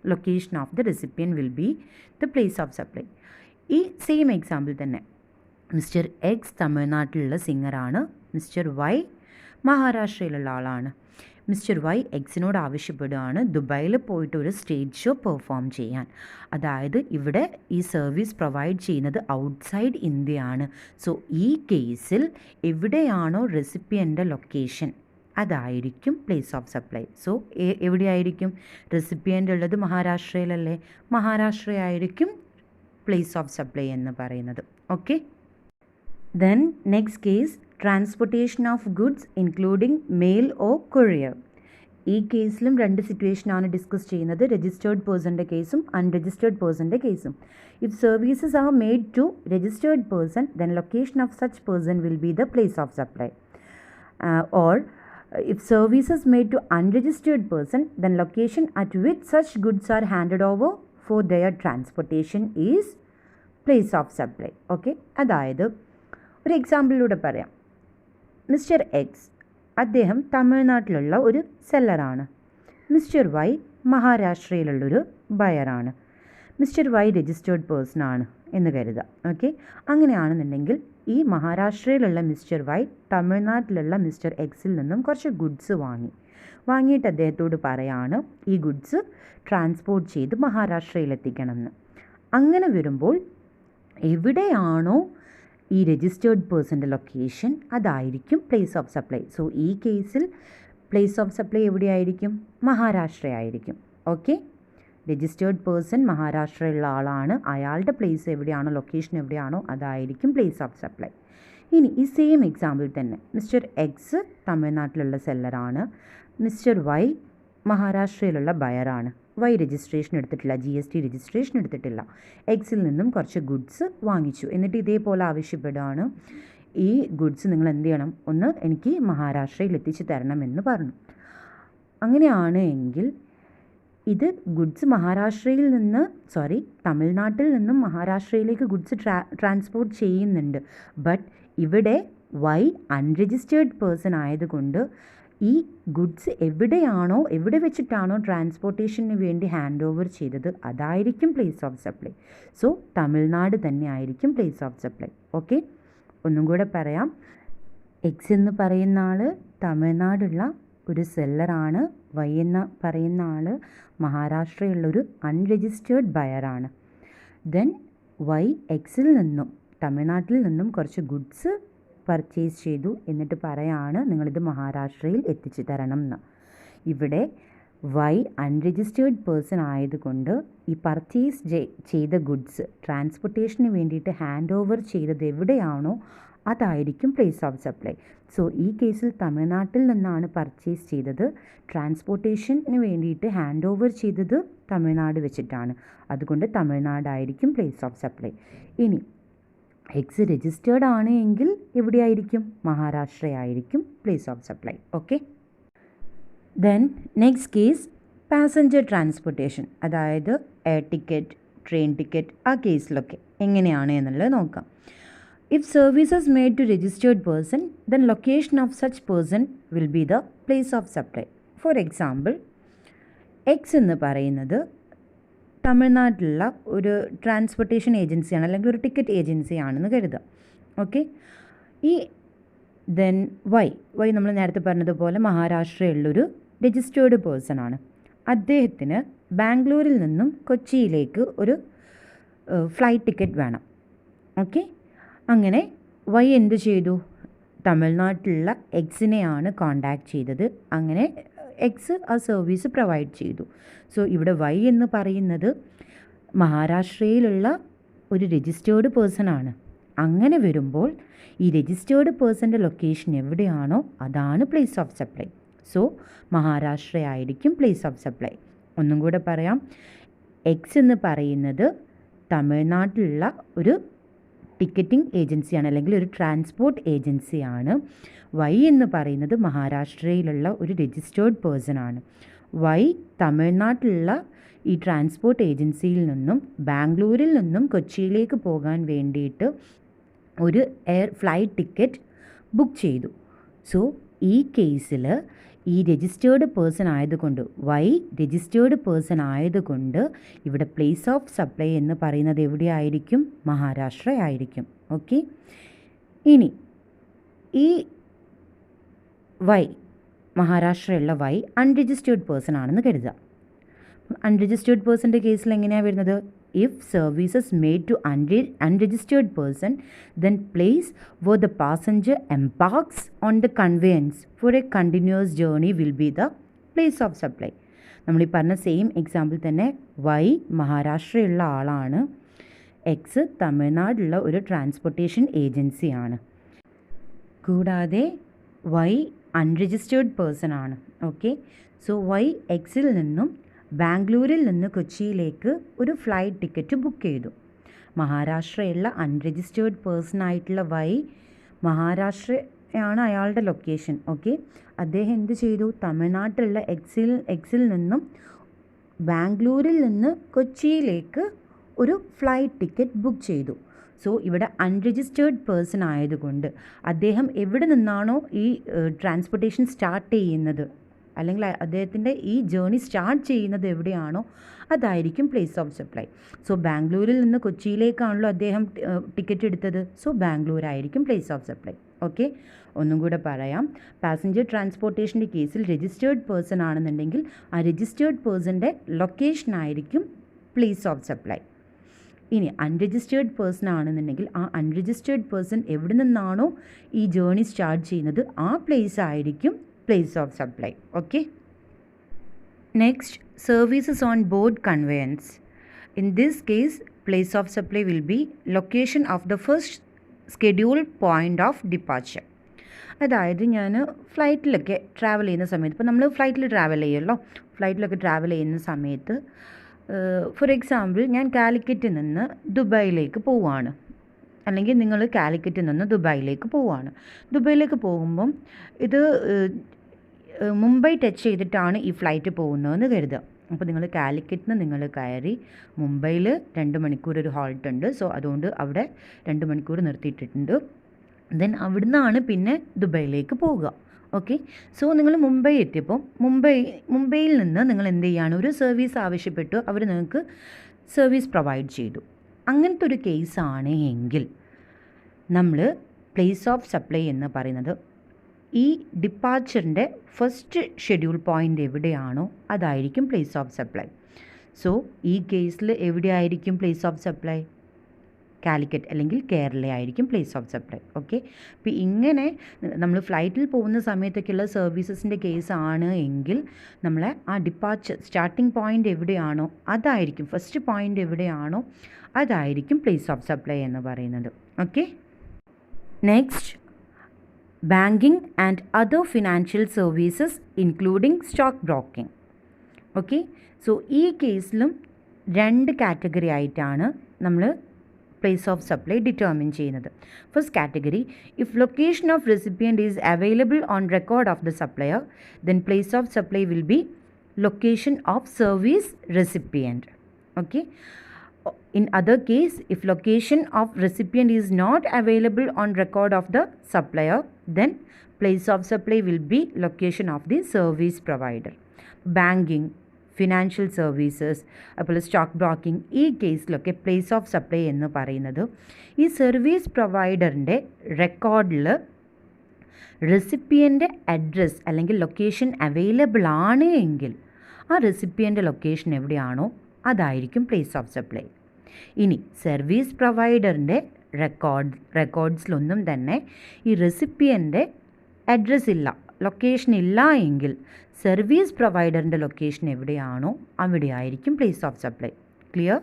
location of the recipient will be the place of supply. ഈ സെയിം എക്സാമ്പിൾ തന്നെ, മിസ്റ്റർ എക്സ് തമിഴ്നാട്ടിലുള്ള സിംഗറാണ്, മിസ്റ്റർ വൈ മഹാരാഷ്ട്രയിലുള്ള ആളാണ്. മിസ്റ്റർ വൈ എക്സിനോട് ആവശ്യപ്പെടുകയാണ് ദുബായിൽ പോയിട്ട് ഒരു സ്റ്റേജ് ഷോ പെർഫോം ചെയ്യാൻ. അതായത് ഇവിടെ ഈ സർവീസ് പ്രൊവൈഡ് ചെയ്യുന്നത് ഔട്ട്സൈഡ് ഇന്ത്യയാണ്. സോ ഈ കേസിൽ എവിടെയാണോ റെസിപ്പിയൻ്റെ ലൊക്കേഷൻ അതായിരിക്കും പ്ലേസ് ഓഫ് സപ്ലൈ. സോ എവിടെയായിരിക്കും? റെസിപ്പിയൻ്റ് ഉള്ളത് മഹാരാഷ്ട്രയിലല്ലേ, മഹാരാഷ്ട്രയായിരിക്കും പ്ലേസ് ഓഫ് സപ്ലൈ എന്ന് പറയുന്നത്. Okay, then next case, transportation of goods including mail or courier. ഈ കേസിലും രണ്ട് സിറ്റുവേഷനാണ് ഡിസ്കസ് ചെയ്യുന്നത്, രജിസ്റ്റേർഡ് പേഴ്സൻ്റെ കേസും അൺരജിസ്റ്റേർഡ് പേഴ്സൻ്റെ കേസും. If services are made to registered person then location of such person will be the place of supply. Or if services made to unregistered person then location at which such goods are handed over for their transportation is place of supply. Okay, അതായത് ഒരു എക്സാമ്പിളിലൂടെ പറയാം. Mister X അദ്ദേഹം തമിഴ്നാട്ടിലുള്ള ഒരു സെല്ലറാണ്, mister Y മഹാരാഷ്ട്രയിലുള്ളൊരു ബയറാണ്. മിസ്റ്റർ വൈ രജിസ്റ്റേർഡ് പേഴ്സൺ ആണ് എന്ന് കരുതാം. ഓക്കെ, അങ്ങനെയാണെന്നുണ്ടെങ്കിൽ ഈ മഹാരാഷ്ട്രയിലുള്ള മിസ്റ്റർ വൈ തമിഴ്നാട്ടിലുള്ള മിസ്റ്റർ എക്സിൽ നിന്നും കുറച്ച് ഗുഡ്സ് വാങ്ങിയിട്ട് അദ്ദേഹത്തോട് പറയാണ് ഈ ഗുഡ്സ് ട്രാൻസ്പോർട്ട് ചെയ്ത് മഹാരാഷ്ട്രയിലെത്തിക്കണം എന്ന്. അങ്ങനെ വരുമ്പോൾ എവിടെയാണോ ഈ രജിസ്റ്റേർഡ് പേഴ്സൻ്റെ ലൊക്കേഷൻ അതായിരിക്കും പ്ലേസ് ഓഫ് സപ്ലൈ. സോ ഈ കേസിൽ പ്ലേസ് ഓഫ് സപ്ലൈ എവിടെയായിരിക്കും? മഹാരാഷ്ട്രയായിരിക്കും. ഓക്കെ, രജിസ്റ്റേർഡ് പേഴ്സൺ മഹാരാഷ്ട്രയിലുള്ള ആളാണ്, അയാളുടെ പ്ലേസ് എവിടെയാണോ, ലൊക്കേഷൻ എവിടെയാണോ അതായിരിക്കും പ്ലേസ് ഓഫ് സപ്ലൈ. ഇനി ഈ സെയിം എക്സാമ്പിൾ തന്നെ, മിസ്റ്റർ എക്സ് തമിഴ്നാട്ടിലുള്ള സെല്ലറാണ്, മിസ്റ്റർ വൈ മഹാരാഷ്ട്രയിലുള്ള ബയറാണ്. വൈ രജിസ്ട്രേഷൻ എടുത്തിട്ടില്ല, GST രജിസ്ട്രേഷൻ എടുത്തിട്ടില്ല, എക്സിൽ നിന്നും കുറച്ച് ഗുഡ്സ് വാങ്ങിച്ചു. എന്നിട്ട് ഇതേപോലെ ആവശ്യപ്പെടുകയാണ് ഈ ഗുഡ്സ് നിങ്ങൾ എന്ത് ചെയ്യണം, ഒന്ന് എനിക്ക് മഹാരാഷ്ട്രയിൽ എത്തിച്ചു തരണമെന്ന് പറഞ്ഞു. അങ്ങനെയാണ് എങ്കിൽ ഇത് ഗുഡ്സ് തമിഴ്നാട്ടിൽ നിന്നും മഹാരാഷ്ട്രയിലേക്ക് ഗുഡ്സ് ട്രാൻസ്പോർട്ട് ചെയ്യുന്നുണ്ട്. ബട്ട് ഇവിടെ വൈ അൺരജിസ്റ്റേർഡ് പേഴ്സൺ ആയതുകൊണ്ട് ഈ ഗുഡ്സ് എവിടെ വെച്ചിട്ടാണോ ട്രാൻസ്പോർട്ടേഷന് വേണ്ടി ഹാൻഡ് ഓവർ ചെയ്തത് അതായിരിക്കും place of supply. So Tamil Nadu തന്നെ ആയിരിക്കും പ്ലേസ് ഓഫ് സപ്ലൈ. ഓക്കെ, ഒന്നും കൂടെ പറയാം. എക്സ് എന്ന് പറയുന്ന ആൾ തമിഴ്നാടുള്ള ഒരു സെല്ലറാണ്, വൈ എന്ന് പറയുന്ന ആൾ മഹാരാഷ്ട്രയുള്ളൊരു അൺരജിസ്റ്റേർഡ് ബയറാണ്. ദെൻ വൈ എക്സിൽ നിന്നും തമിഴ്നാട്ടിൽ നിന്നും കുറച്ച് ഗുഡ്സ് പർച്ചേസ് ചെയ്തു, എന്നിട്ട് പറയാണ് നിങ്ങളിത് മഹാരാഷ്ട്രയിൽ എത്തിച്ചു തരണം എന്ന്. ഇവിടെ വൈ അൺരജിസ്റ്റേർഡ് പേഴ്സൺ ആയതുകൊണ്ട് ഈ പർച്ചേസ് ചെയ്ത ഗുഡ്സ് ട്രാൻസ്പോർട്ടേഷന് വേണ്ടിയിട്ട് ഹാൻഡ് ഓവർ ചെയ്തത് എവിടെയാണോ അതായിരിക്കും പ്ലേസ് ഓഫ് സപ്ലൈ. സോ ഈ കേസിൽ തമിഴ്നാട്ടിൽ നിന്നാണ് പർച്ചേസ് ചെയ്തത്, ട്രാൻസ്പോർട്ടേഷന് വേണ്ടിയിട്ട് ഹാൻഡ് ഓവർ ചെയ്തത് തമിഴ്നാട് വെച്ചിട്ടാണ്, അതുകൊണ്ട് തമിഴ്നാടായിരിക്കും പ്ലേസ് ഓഫ് സപ്ലൈ. ഇനി എക്സ് രജിസ്റ്റേർഡ് ആണ് എങ്കിൽ എവിടെയായിരിക്കും? മഹാരാഷ്ട്രയായിരിക്കും place of supply. Okay, then next case passenger transportation, അതായത് എയർ ടിക്കറ്റ്, ട്രെയിൻ ടിക്കറ്റ്, ആ കേസിലൊക്കെ എങ്ങനെയാണ് എന്നുള്ളത് നോക്കാം. If services made to registered person, then location of such person will be the place of supply. For example, X എന്ന് പറയുന്നത് തമിഴ്നാട്ടിലുള്ള ഒരു ട്രാൻസ്പോർട്ടേഷൻ ഏജൻസിയാണ്, അല്ലെങ്കിൽ ഒരു ടിക്കറ്റ് ഏജൻസി ആണെന്ന് കരുതുക. ഓക്കെ, ദെൻ വൈ നമ്മൾ നേരത്തെ പറഞ്ഞതുപോലെ മഹാരാഷ്ട്രയിലുള്ളൊരു രജിസ്റ്റേർഡ് പേഴ്സൺ ആണ്. അദ്ദേഹത്തിന് ബാംഗ്ലൂരിൽ നിന്നും കൊച്ചിയിലേക്ക് ഒരു ഫ്ലൈറ്റ് ടിക്കറ്റ് വേണം. ഓക്കെ, അങ്ങനെ വൈ എന്ത് ചെയ്തു? തമിഴ്നാട്ടിലുള്ള എക്സിനെയാണ് കോണ്ടാക്ട് ചെയ്തത്. അങ്ങനെ എക്സ് ആ സർവീസ് പ്രൊവൈഡ് ചെയ്തു. സോ ഇവിടെ വൈ എന്ന് പറയുന്നത് മഹാരാഷ്ട്രയിലുള്ള ഒരു രജിസ്റ്റേർഡ് പേഴ്സൺ ആണ്. അങ്ങനെ വരുമ്പോൾ ഈ രജിസ്റ്റേർഡ് പേഴ്സൻ്റെ ലൊക്കേഷൻ എവിടെയാണോ അതാണ് place of supply. So Maharashtra ആയിരിക്കും പ്ലേസ് ഓഫ് സപ്ലൈ. ഒന്നും കൂടെ പറയാം, എക്സ് എന്ന് പറയുന്നത് തമിഴ്നാട്ടിലുള്ള ഒരു ടിക്കറ്റിംഗ് ഏജൻസിയാണ്, അല്ലെങ്കിൽ ഒരു ട്രാൻസ്പോർട്ട് ഏജൻസിയാണ്. വൈ എന്ന് പറയുന്നത് മഹാരാഷ്ട്രയിലുള്ള ഒരു രജിസ്റ്റേർഡ് പേഴ്സൺ ആണ്. വൈ തമിഴ്നാട്ടിലുള്ള ഈ ട്രാൻസ്പോർട്ട് ഏജൻസിയിൽ നിന്നും ബാംഗ്ലൂരിൽ നിന്നും കൊച്ചിയിലേക്ക് പോകാൻ വേണ്ടിയിട്ട് ഒരു ഫ്ലൈറ്റ് ടിക്കറ്റ് ബുക്ക് ചെയ്തു. സോ ഈ കേസിൽ ഈ രജിസ്റ്റേർഡ് പേഴ്സൺ ആയതുകൊണ്ട്, വൈ രജിസ്റ്റേർഡ് പേഴ്സൺ ആയതുകൊണ്ട് ഇവിടെ പ്ലേസ് ഓഫ് സപ്ലൈ എന്ന് പറയുന്നത് എവിടെയായിരിക്കും? മഹാരാഷ്ട്ര ആയിരിക്കും. ഓക്കെ, ഇനി ഈ വൈ, മഹാരാഷ്ട്രയുള്ള വൈ അൺരജിസ്റ്റേർഡ് പേഴ്സൺ ആണെന്ന് കരുതുക. അൺരജിസ്റ്റേർഡ് പേഴ്സൻ്റെ കേസിൽ എങ്ങനെയാണ് വരുന്നത്? If services made to unregistered person, then place where the passenger embarks on the conveyance for a continuous journey will be the place of supply. നമ്മൾ ഈ പറഞ്ഞ സെയിം എക്സാമ്പിൾ തന്നെ വൈ മഹാരാഷ്ട്രയുള്ള ആളാണ്, എക്സ് തമിഴ്നാടുള്ള ഒരു ട്രാൻസ്പോർട്ടേഷൻ ഏജൻസിയാണ്. കൂടാതെ വൈ അൺരജിസ്റ്റേർഡ് പേഴ്സൺ ആണ്. Okay, so Y എക്സിൽ നിന്നും ബാംഗ്ലൂരിൽ നിന്ന് കൊച്ചിയിലേക്ക് ഒരു ഫ്ലൈറ്റ് ടിക്കറ്റ് ബുക്ക് ചെയ്തു. മഹാരാഷ്ട്രയുള്ള അൺരജിസ്റ്റേർഡ് പേഴ്സൺ ആയിട്ടുള്ള വൈ, മഹാരാഷ്ട്രയാണ് അയാളുടെ ലൊക്കേഷൻ. ഓക്കെ, അദ്ദേഹം എന്ത് ചെയ്തു? തമിഴ്നാട്ടിലുള്ള എക്സിൽ നിന്നും ബാംഗ്ലൂരിൽ നിന്ന് കൊച്ചിയിലേക്ക് ഒരു ഫ്ലൈറ്റ് ടിക്കറ്റ് ബുക്ക് ചെയ്തു. സോ ഇവിടെ അൺരജിസ്റ്റേർഡ് പേഴ്സൺ ആയതുകൊണ്ട് അദ്ദേഹം എവിടെ നിന്നാണോ ഈ ട്രാൻസ്പോർട്ടേഷൻ സ്റ്റാർട്ട് ചെയ്യുന്നത്, അല്ലെങ്കിൽ അദ്ദേഹത്തിൻ്റെ ഈ ജേർണി സ്റ്റാർട്ട് ചെയ്യുന്നത് എവിടെയാണോ അതായിരിക്കും പ്ലേസ് ഓഫ് സപ്ലൈ. സോ ബാംഗ്ലൂരിൽ നിന്ന് കൊച്ചിയിലേക്കാണല്ലോ അദ്ദേഹം ടിക്കറ്റ് എടുത്തത്. സോ ബാംഗ്ലൂർ ആയിരിക്കും പ്ലേസ് ഓഫ് സപ്ലൈ. ഓക്കെ, ഒന്നും കൂടെ പറയാം. പാസഞ്ചർ ട്രാൻസ്പോർട്ടേഷൻ്റെ കേസിൽ രജിസ്റ്റേർഡ് പേഴ്സൺ ആണെന്നുണ്ടെങ്കിൽ ആ രജിസ്റ്റേർഡ് പേഴ്സൻ്റെ ലൊക്കേഷൻ ആയിരിക്കും പ്ലേസ് ഓഫ് സപ്ലൈ. ഇനി അൺരജിസ്റ്റേർഡ് പേഴ്സൺ ആണെന്നുണ്ടെങ്കിൽ ആ അൺരജിസ്റ്റേർഡ് പേഴ്സൺ എവിടെ നിന്നാണോ ഈ ജേർണി സ്റ്റാർട്ട് ചെയ്യുന്നത് ആ പ്ലേസ് ആയിരിക്കും place of supply. Okay, next, services on board conveyance. In this case, place of supply will be location of the first scheduled point of departure. അതായത് ഞാൻ ഫ്ലൈറ്റിലൊക്കെ ട്രാവൽ ചെയ്യുന്ന സമയത്ത്, ഇപ്പോൾ നമ്മൾ ഫ്ലൈറ്റിൽ ട്രാവൽ ചെയ്യുമല്ലോ, ഫ്ലൈറ്റിലൊക്കെ ട്രാവൽ ചെയ്യുന്ന സമയത്ത് ഫോർ എക്സാമ്പിൾ ഞാൻ കാലിക്കറ്റിൽ നിന്ന് ദുബായിലേക്ക് പോവുകയാണ്, അല്ലെങ്കിൽ നിങ്ങൾ കാലിക്കറ്റിൽ നിന്ന് ദുബായിലേക്ക് പോവുകയാണ്. ദുബായിലേക്ക് പോകുമ്പം ഇത് മുംബൈ ടച്ച് ചെയ്തിട്ടാണ് ഈ ഫ്ലൈറ്റ് പോകുന്നതെന്ന് കരുതുക. അപ്പോൾ നിങ്ങൾ കാലിക്കറ്റിൽ നിന്ന് നിങ്ങൾ കയറി മുംബൈയിൽ 2 മണിക്കൂർ ഒരു ഹോൾട്ട് ഉണ്ട്. സോ അതുകൊണ്ട് അവിടെ 2 മണിക്കൂർ നിർത്തിയിട്ടിട്ടുണ്ട്. ദെൻ അവിടുന്നാണ് പിന്നെ ദുബായിലേക്ക് പോകുക. ഓക്കെ, സോ നിങ്ങൾ മുംബൈ എത്തിയപ്പോൾ മുംബൈയിൽ നിന്ന് നിങ്ങൾ എന്ത് ചെയ്യാണ്? ഒരു സർവീസ് ആവശ്യപ്പെട്ടു, അവർ നിങ്ങൾക്ക് സർവീസ് പ്രൊവൈഡ് ചെയ്തു. അങ്ങനത്തെ ഒരു കേസാണ് എങ്കിൽ നമ്മൾ പ്ലേസ് ഓഫ് സപ്ലൈ എന്ന് പറയുന്നത് ഈ ഡിപ്പാച്ചറിൻ്റെ ഫസ്റ്റ് ഷെഡ്യൂൾ പോയിൻ്റ് എവിടെയാണോ അതായിരിക്കും പ്ലേസ് ഓഫ് സപ്ലൈ. സോ ഈ കേസിൽ എവിടെയായിരിക്കും പ്ലേസ് ഓഫ് സപ്ലൈ? കാലിക്കറ്റ് അല്ലെങ്കിൽ കേരള ആയിരിക്കും പ്ലേസ് ഓഫ് സപ്ലൈ. ഓക്കെ, അപ്പോൾ ഇങ്ങനെ നമ്മൾ ഫ്ലൈറ്റിൽ പോകുന്ന സമയത്തൊക്കെയുള്ള സർവീസസിൻ്റെ കേസാണ് എങ്കിൽ നമ്മളെ ആ ഡിപ്പാച്ചർ സ്റ്റാർട്ടിംഗ് പോയിൻ്റ് എവിടെയാണോ അതായിരിക്കും, ഫസ്റ്റ് പോയിൻ്റ് എവിടെയാണോ അതായിരിക്കും പ്ലേസ് ഓഫ് സപ്ലൈ എന്ന് പറയുന്നത്. Okay, next, banking and other financial services including stock broking. Okay, so ഈ കേസിലും 2 കാറ്റഗറി ആയിട്ടാണ് നമ്മൾ place of supply determine ചെയ്യുന്നത്. First category, if location of recipient is available on record of the supplier, then place of supply will be location of service recipient. Okay, in other case, if location of recipient is not available on record of the supplier, then place of supply will be location of the service provider. Banking, financial services, അതുപോലെ stock broking, ഈ കേസിലൊക്കെ place of supply എന്ന് പറയുന്നത് ഈ service പ്രൊവൈഡറിൻ്റെ റെക്കോർഡിൽ റെസിപ്പിയൻ്റെ address അല്ലെങ്കിൽ location available ആണ് എങ്കിൽ ആ റെസിപ്പിയൻ്റെ location എവിടെയാണോ അതായിരിക്കും പ്ലേസ് ഓഫ് സപ്ലൈ. ഇനി സർവീസ് പ്രൊവൈഡറിൻ്റെ റെക്കോർഡ്സിലൊന്നും തന്നെ ഈ റെസിപ്പിയൻ്റെ അഡ്രസ്സ് ഇല്ല, ലൊക്കേഷൻ ഇല്ല എങ്കിൽ സർവീസ് പ്രൊവൈഡറിൻ്റെ ലൊക്കേഷൻ എവിടെയാണോ അവിടെ ആയിരിക്കും place of supply. Clear?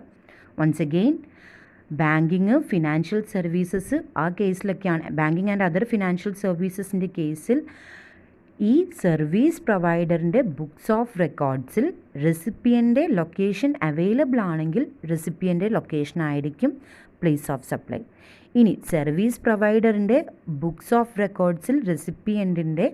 Once again, banking, financial services ആ കേസിലൊക്കെയാണ്, ബാങ്കിങ് ആൻഡ് അതർ ഫിനാൻഷ്യൽ സർവീസസിൻ്റെ കേസിൽ ഈ സർവീസ് പ്രൊവൈഡറിൻ്റെ ബുക്സ് ഓഫ് റെക്കോർഡ്സിൽ റെസിപ്പിയൻ്റെ ലൊക്കേഷൻ അവൈലബിൾ ആണെങ്കിൽ റെസിപ്പിയൻ്റെ ലൊക്കേഷൻ ആയിരിക്കും പ്ലേസ് ഓഫ് സപ്ലൈ. ഇനി സർവീസ് പ്രൊവൈഡറിൻ്റെ ബുക്സ് ഓഫ് റെക്കോർഡ്സിൽ റെസിപ്പിയൻറ്റിൻ്റെ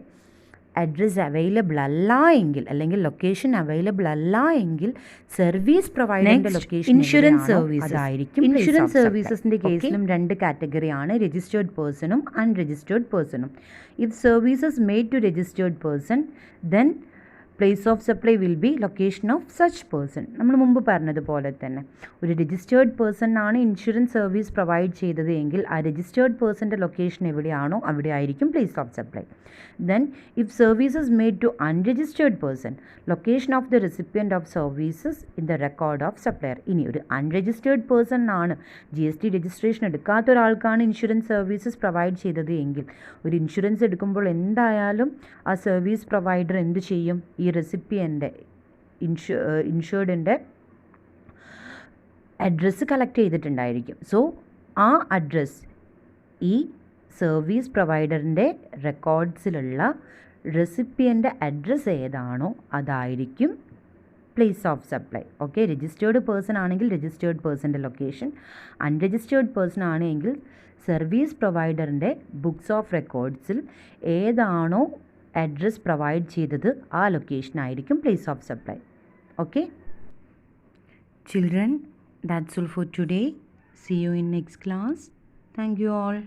അഡ്രസ്സ് അവൈലബിൾ അല്ല എങ്കിൽ അല്ലെങ്കിൽ ലൊക്കേഷൻ അവൈലബിൾ അല്ല എങ്കിൽ സർവീസ് പ്രൊവൈഡറിൻ്റെ ലൊക്കേഷൻ ഇൻഷുറൻസ് സർവീസസ് ആയിരിക്കും. ഇൻഷുറൻസ് സർവീസസിൻ്റെ കേസിലും രണ്ട് കാറ്റഗറിയാണ്, രജിസ്റ്റേർഡ് പേഴ്സണും അൺരജിസ്റ്റേർഡ് പേഴ്സണും. If services made to registered person then place of supply will be location of such person. നമ്മൾ മുമ്പ് പറഞ്ഞതുപോലെ തന്നെ ഒരു രജിസ്റ്റേർഡ് പേഴ്സൺ ആണ് ഇൻഷുറൻസ് സർവീസ് പ്രൊവൈഡ് ചെയ്തത് എങ്കിൽ ആ രജിസ്റ്റേർഡ് പേഴ്സൻ്റെ ലൊക്കേഷൻ എവിടെയാണോ അവിടെ ആയിരിക്കും place of supply. Then if services made to unregistered person location of the recipient of services in the record of supplier. ഇനി ഒരു അൺരജിസ്റ്റേർഡ് പേഴ്സൺ ആണ്, GST രജിസ്ട്രേഷൻ എടുക്കാത്ത ഒരാൾക്കാണ് ഇൻഷുറൻസ് സർവീസസ് പ്രൊവൈഡ് ചെയ്തത് എങ്കിൽ ഒരു ഇൻഷുറൻസ് എടുക്കുമ്പോൾ എന്തായാലും ആ സർവീസ് പ്രൊവൈഡർ എന്ത് ചെയ്യും, ഈ റെസിപ്പിയൻ്റെ ഇൻഷുർഡിൻ്റെ അഡ്രസ്സ് കളക്ട് ചെയ്തിട്ടുണ്ടായിരിക്കും. സോ ആ അഡ്രസ്സ് ഈ സർവീസ് പ്രൊവൈഡറിൻ്റെ റെക്കോർഡ്സിലുള്ള റെസിപ്പിയൻ്റെ അഡ്രസ്സ് ഏതാണോ അതായിരിക്കും place of supply. Okay, registered person ആണെങ്കിൽ രജിസ്റ്റേർഡ് പേഴ്സൻ്റെ ലൊക്കേഷൻ, അൺരജിസ്റ്റേർഡ് പേഴ്സൺ ആണെങ്കിൽ സർവീസ് പ്രൊവൈഡറിൻ്റെ ബുക്സ് ഓഫ് റെക്കോർഡ്സിൽ ഏതാണോ അഡ്രസ് പ്രൊവൈഡ് ചെയ്തത് ആ ലൊക്കേഷൻ ആയിരിക്കും place of supply. Okay children, that's all for today. See you in next class. Thank you all.